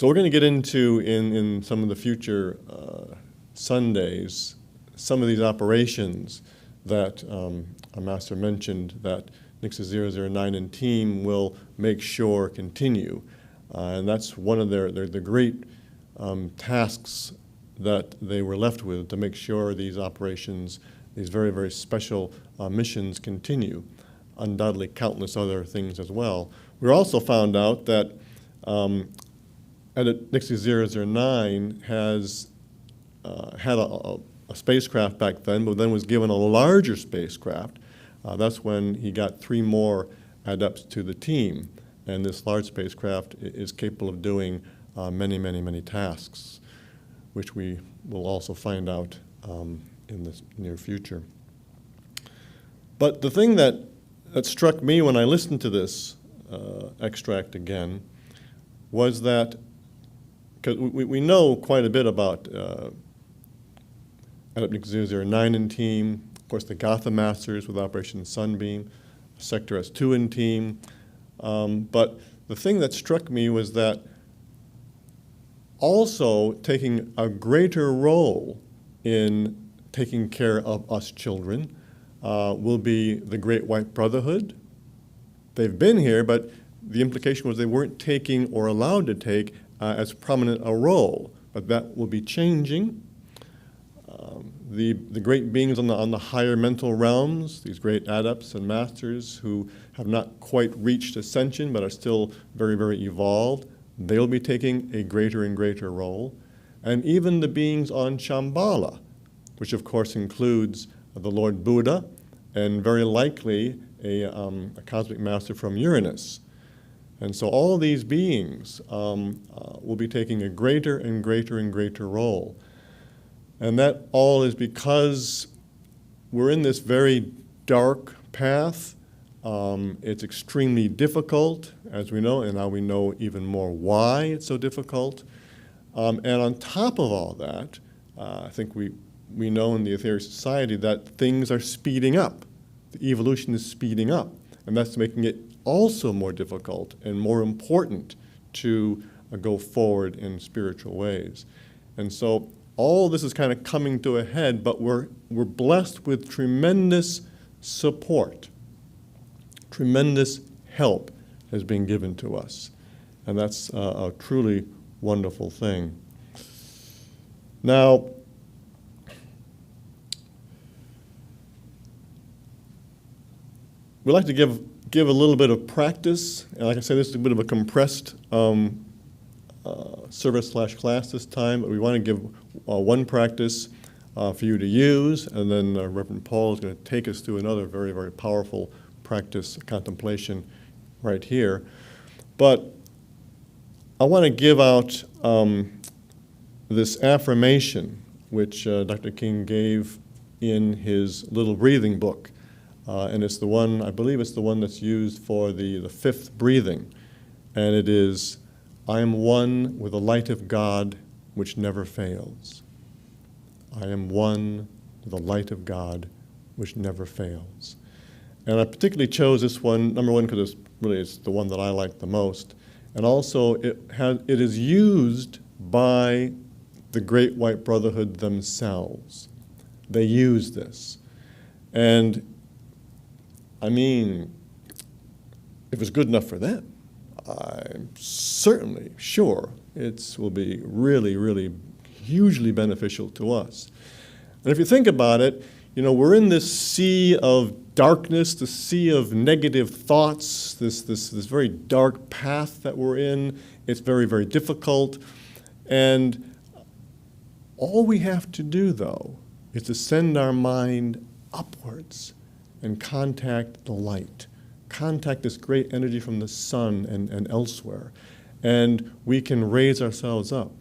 we're going to get into in some of the future Sundays some of these operations that our master mentioned that Nixon 009 and team will make sure continue. And that's one of their great tasks that they were left with, to make sure these operations, these very, very special missions continue. Undoubtedly countless other things as well. We also found out that Nixie 009 has had a spacecraft back then, but then was given a larger spacecraft. That's when he got 3 more adepts to the team. And this large spacecraft is capable of doing many, many, many tasks, which we will also find out in the near future. But the thing that struck me when I listened to this extract again was that, because we know quite a bit about Adept 009 in team, of course the Gotha Masters with Operation Sunbeam, Sector S2 in team, but the thing that struck me was that also taking a greater role in taking care of us children will be the Great White Brotherhood. They've been here, but the implication was they weren't taking or allowed to take as prominent a role, but that will be changing. The great beings on the higher mental realms, these great adepts and masters who have not quite reached ascension but are still very, very evolved, they'll be taking a greater and greater role. And even the beings on Shambhala, which of course includes the Lord Buddha and very likely a cosmic master from Uranus. And so all of these beings will be taking a greater and greater and greater role. And that all is because we're in this very dark path. It's extremely difficult, as we know, and now we know even more why it's so difficult. And on top of all that, I think we know in the Etheric Society that things are speeding up. The evolution is speeding up, and that's making it also more difficult and more important to go forward in spiritual ways. And so all this is kind of coming to a head, but we're blessed with tremendous support. Tremendous help has been given to us, and that's a truly wonderful thing. Now, we like to give a little bit of practice, and like I said, this is a bit of a compressed service/class this time, but we want to give one practice for you to use, and then Reverend Paul is going to take us through another very, very powerful practice, contemplation right here. But I want to give out this affirmation, which Dr. King gave in his little breathing book. And it's the one, I believe it's the one that's used for the 5th breathing. And it is, I am one with the light of God which never fails. I am one with the light of God which never fails. And I particularly chose this one, number one, because it's the one that I like the most. And also, it is used by the Great White Brotherhood themselves. They use this. And I mean, if it's good enough for them, I'm certainly sure It will be really, really hugely beneficial to us. And if you think about it, you know, we're in this sea of darkness, the sea of negative thoughts, this very dark path that we're in. It's very, very difficult. And all we have to do, though, is to send our mind upwards and contact the light, contact this great energy from the sun and elsewhere. And we can raise ourselves up.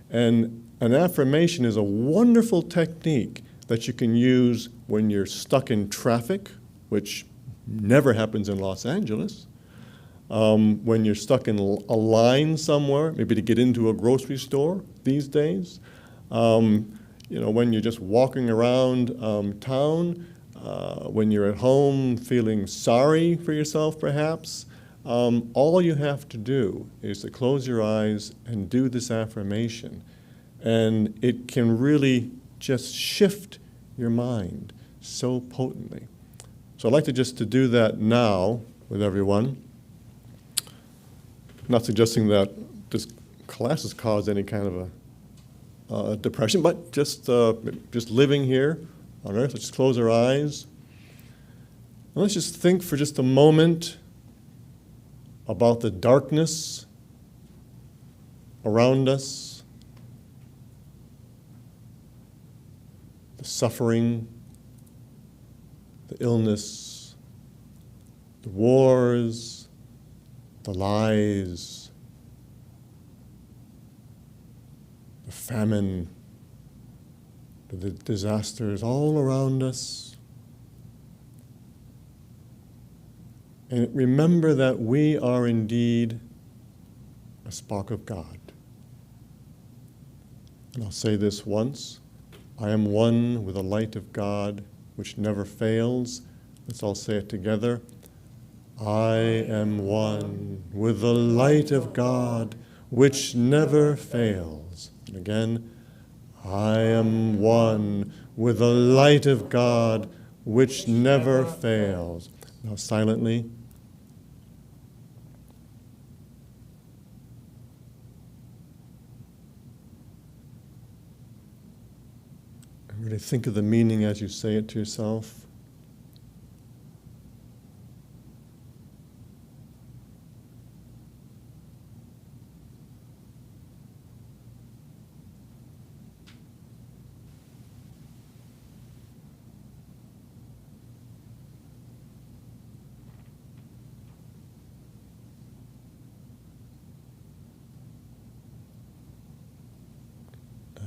And an affirmation is a wonderful technique that you can use when you're stuck in traffic, which never happens in Los Angeles, when you're stuck in a line somewhere, maybe to get into a grocery store these days, you know, when you're just walking around town, when you're at home feeling sorry for yourself perhaps, all you have to do is to close your eyes and do this affirmation. And it can really just shift your mind so potently. So I'd like to do that now with everyone. Not suggesting that this class has caused any kind of a depression, but just living here on Earth. Let's just close our eyes. And let's just think for just a moment about the darkness around us, the suffering, the illness, the wars, the lies, the famine, the disasters all around us. And remember that we are indeed a spark of God. And I'll say this once. I am one with the light of God, which never fails. Let's all say it together. I am one with the light of God, which never fails. And again, I am one with the light of God, which never fails. Now silently. And really think of the meaning as you say it to yourself.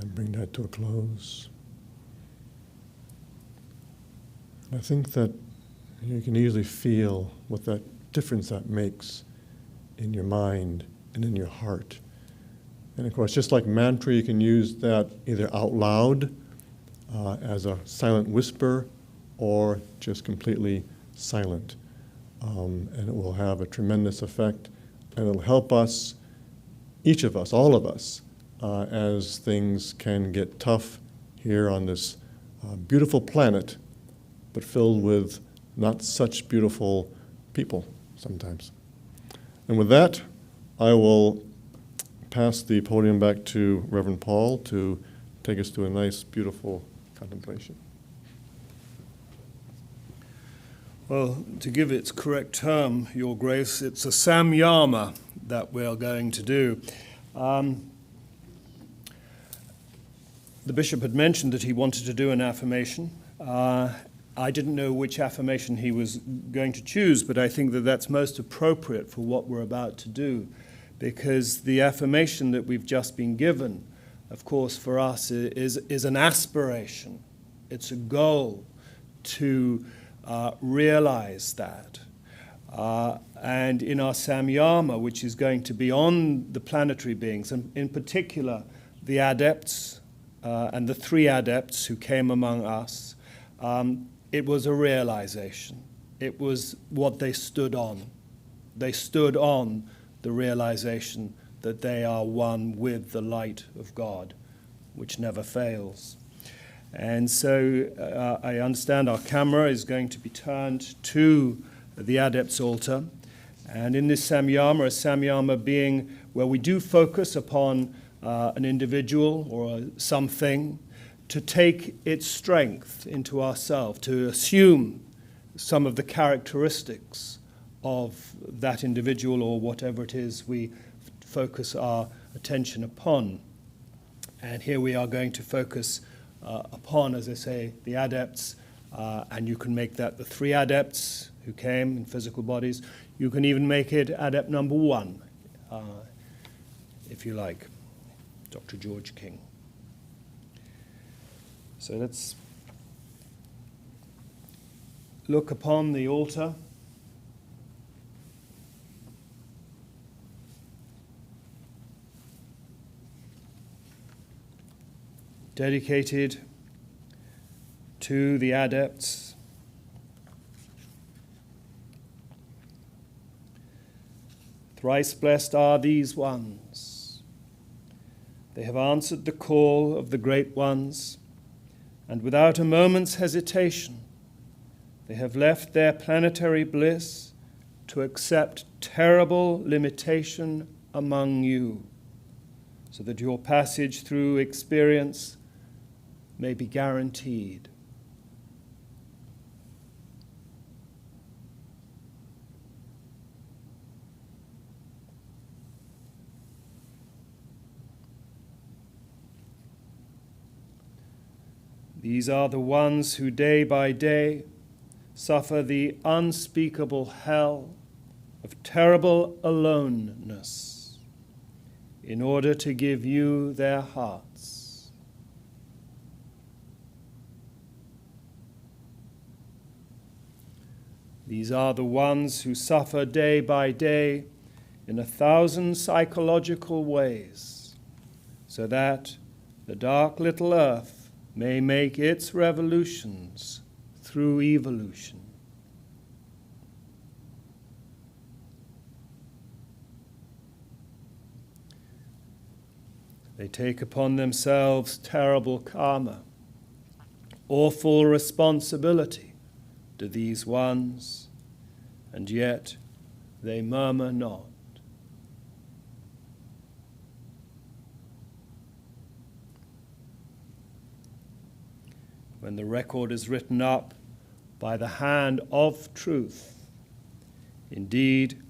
And bring that to a close. I think that you can easily feel what that difference that makes in your mind and in your heart. And of course, just like mantra, you can use that either out loud as a silent whisper or just completely silent. And it will have a tremendous effect, and it'll help us, each of us, all of us, as things can get tough here on this beautiful planet, but filled with not such beautiful people sometimes. And with that, I will pass the podium back to Reverend Paul to take us to a nice, beautiful contemplation. Well, to give its correct term, Your Grace, it's a samyama that we're going to do. The bishop had mentioned that he wanted to do an affirmation. I didn't know which affirmation he was going to choose, but I think that that's most appropriate for what we're about to do, because the affirmation that we've just been given, of course, for us is an aspiration. It's a goal to realize that. And in our samyama, which is going to be on the planetary beings, and in particular the adepts and the three adepts who came among us, it was a realization. It was what they stood on. They stood on the realization that they are one with the light of God, which never fails. And so I understand our camera is going to be turned to the Adept's altar. And in this samyama, a samyama being where we do focus upon an individual or something, to take its strength into ourselves, to assume some of the characteristics of that individual or whatever it is we focus our attention upon. And here we are going to focus upon, as I say, the adepts, and you can make that the 3 adepts who came in physical bodies. You can even make it adept number 1, if you like, Dr. George King. So let's look upon the altar. Dedicated to the adepts. Thrice blessed are these ones. They have answered the call of the great ones, and without a moment's hesitation, they have left their planetary bliss to accept terrible limitation among you, so that your passage through experience may be guaranteed. These are the ones who day by day suffer the unspeakable hell of terrible aloneness in order to give you their hearts. These are the ones who suffer day by day in 1,000 psychological ways, so that the dark little earth may make its revolutions through evolution. They take upon themselves terrible karma, awful responsibility to these ones, and yet they murmur not. When the record is written up by the hand of truth, indeed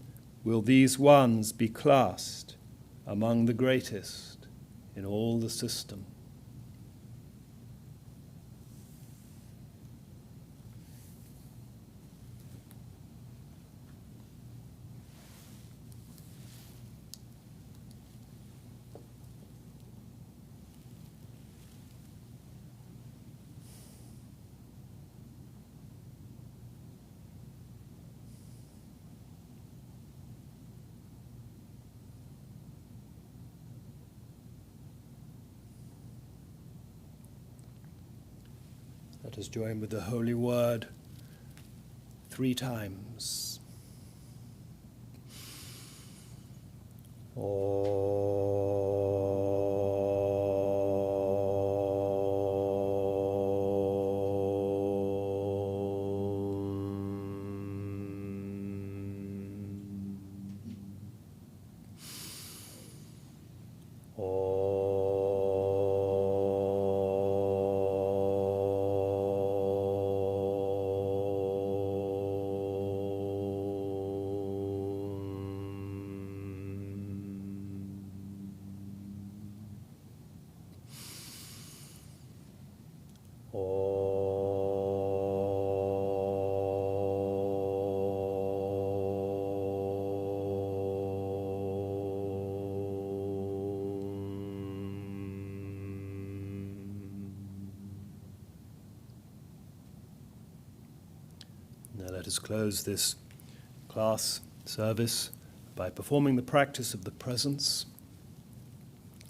will these ones be classed among the greatest in all the system. Let us join with the holy word 3 times. Now let us close this class service by performing the practice of the presence.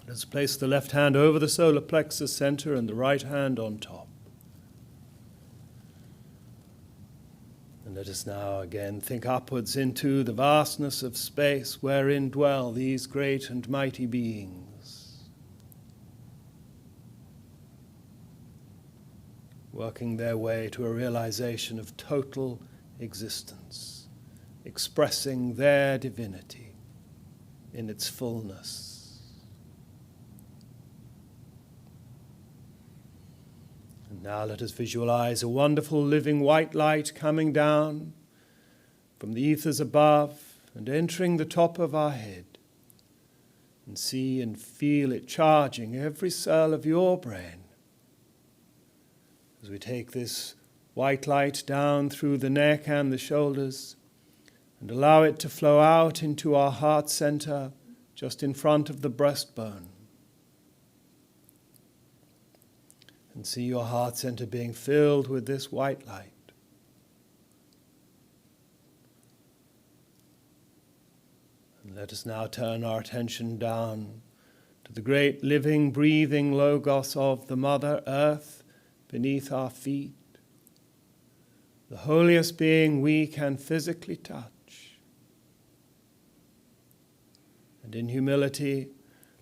Let us place the left hand over the solar plexus center and the right hand on top. And let us now again think upwards into the vastness of space wherein dwell these great and mighty beings, working their way to a realization of total existence, expressing their divinity in its fullness. And now let us visualize a wonderful living white light coming down from the ethers above and entering the top of our head. And see and feel it charging every cell of your brain. As we take this white light down through the neck and the shoulders and allow it to flow out into our heart center just in front of the breastbone. And see your heart center being filled with this white light. And let us now turn our attention down to the great living, breathing Logos of the Mother Earth beneath our feet, the holiest being we can physically touch. And in humility,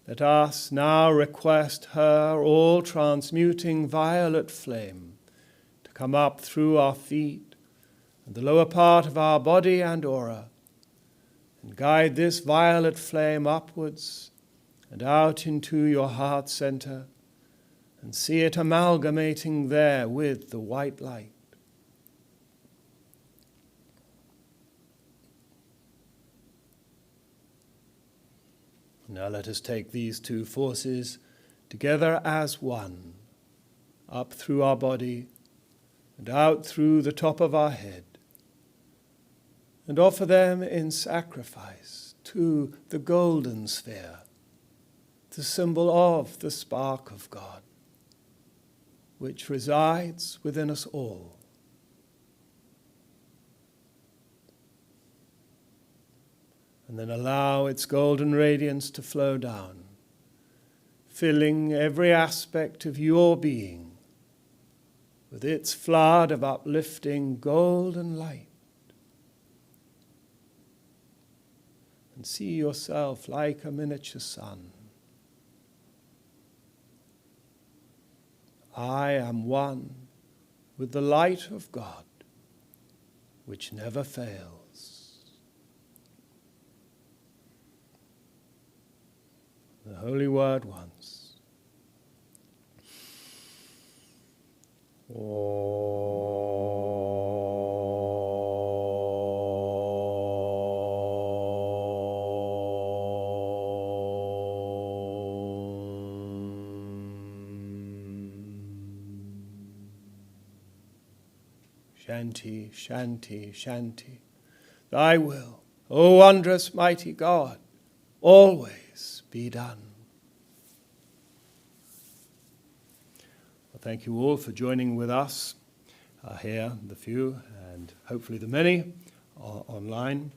let us now request her all-transmuting violet flame to come up through our feet and the lower part of our body and aura, and guide this violet flame upwards and out into your heart center, and see it amalgamating there with the white light. Now let us take these two forces together as one, up through our body and out through the top of our head, and offer them in sacrifice to the golden sphere, the symbol of the spark of God, which resides within us all. And then allow its golden radiance to flow down, filling every aspect of your being with its flood of uplifting golden light. And see yourself like a miniature sun. I am one with the light of God, which never fails. The holy word once. Shanti, Shanti, Shanti. Thy will, O wondrous mighty God, always be done. Well, thank you all for joining with us here, the few, and hopefully the many online.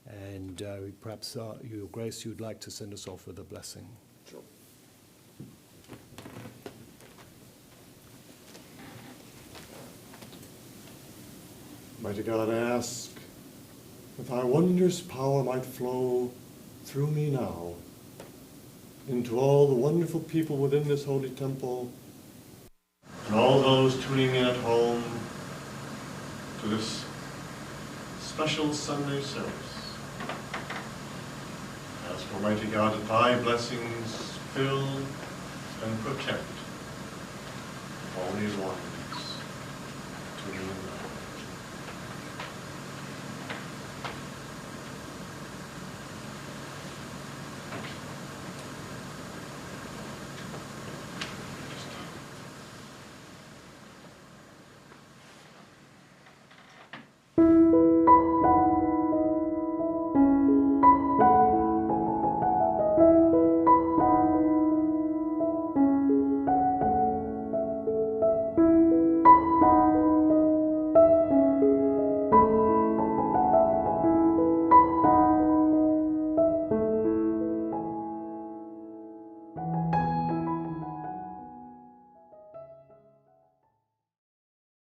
And perhaps, Your Grace, you'd like to send us off with a blessing. Sure. Mighty God, I ask that thy wondrous power might flow through me now into all the wonderful people within this holy temple and all those tuning in at home to this special Sunday service. Ask, Almighty God, that thy blessings fill and protect all these ones tuning in now.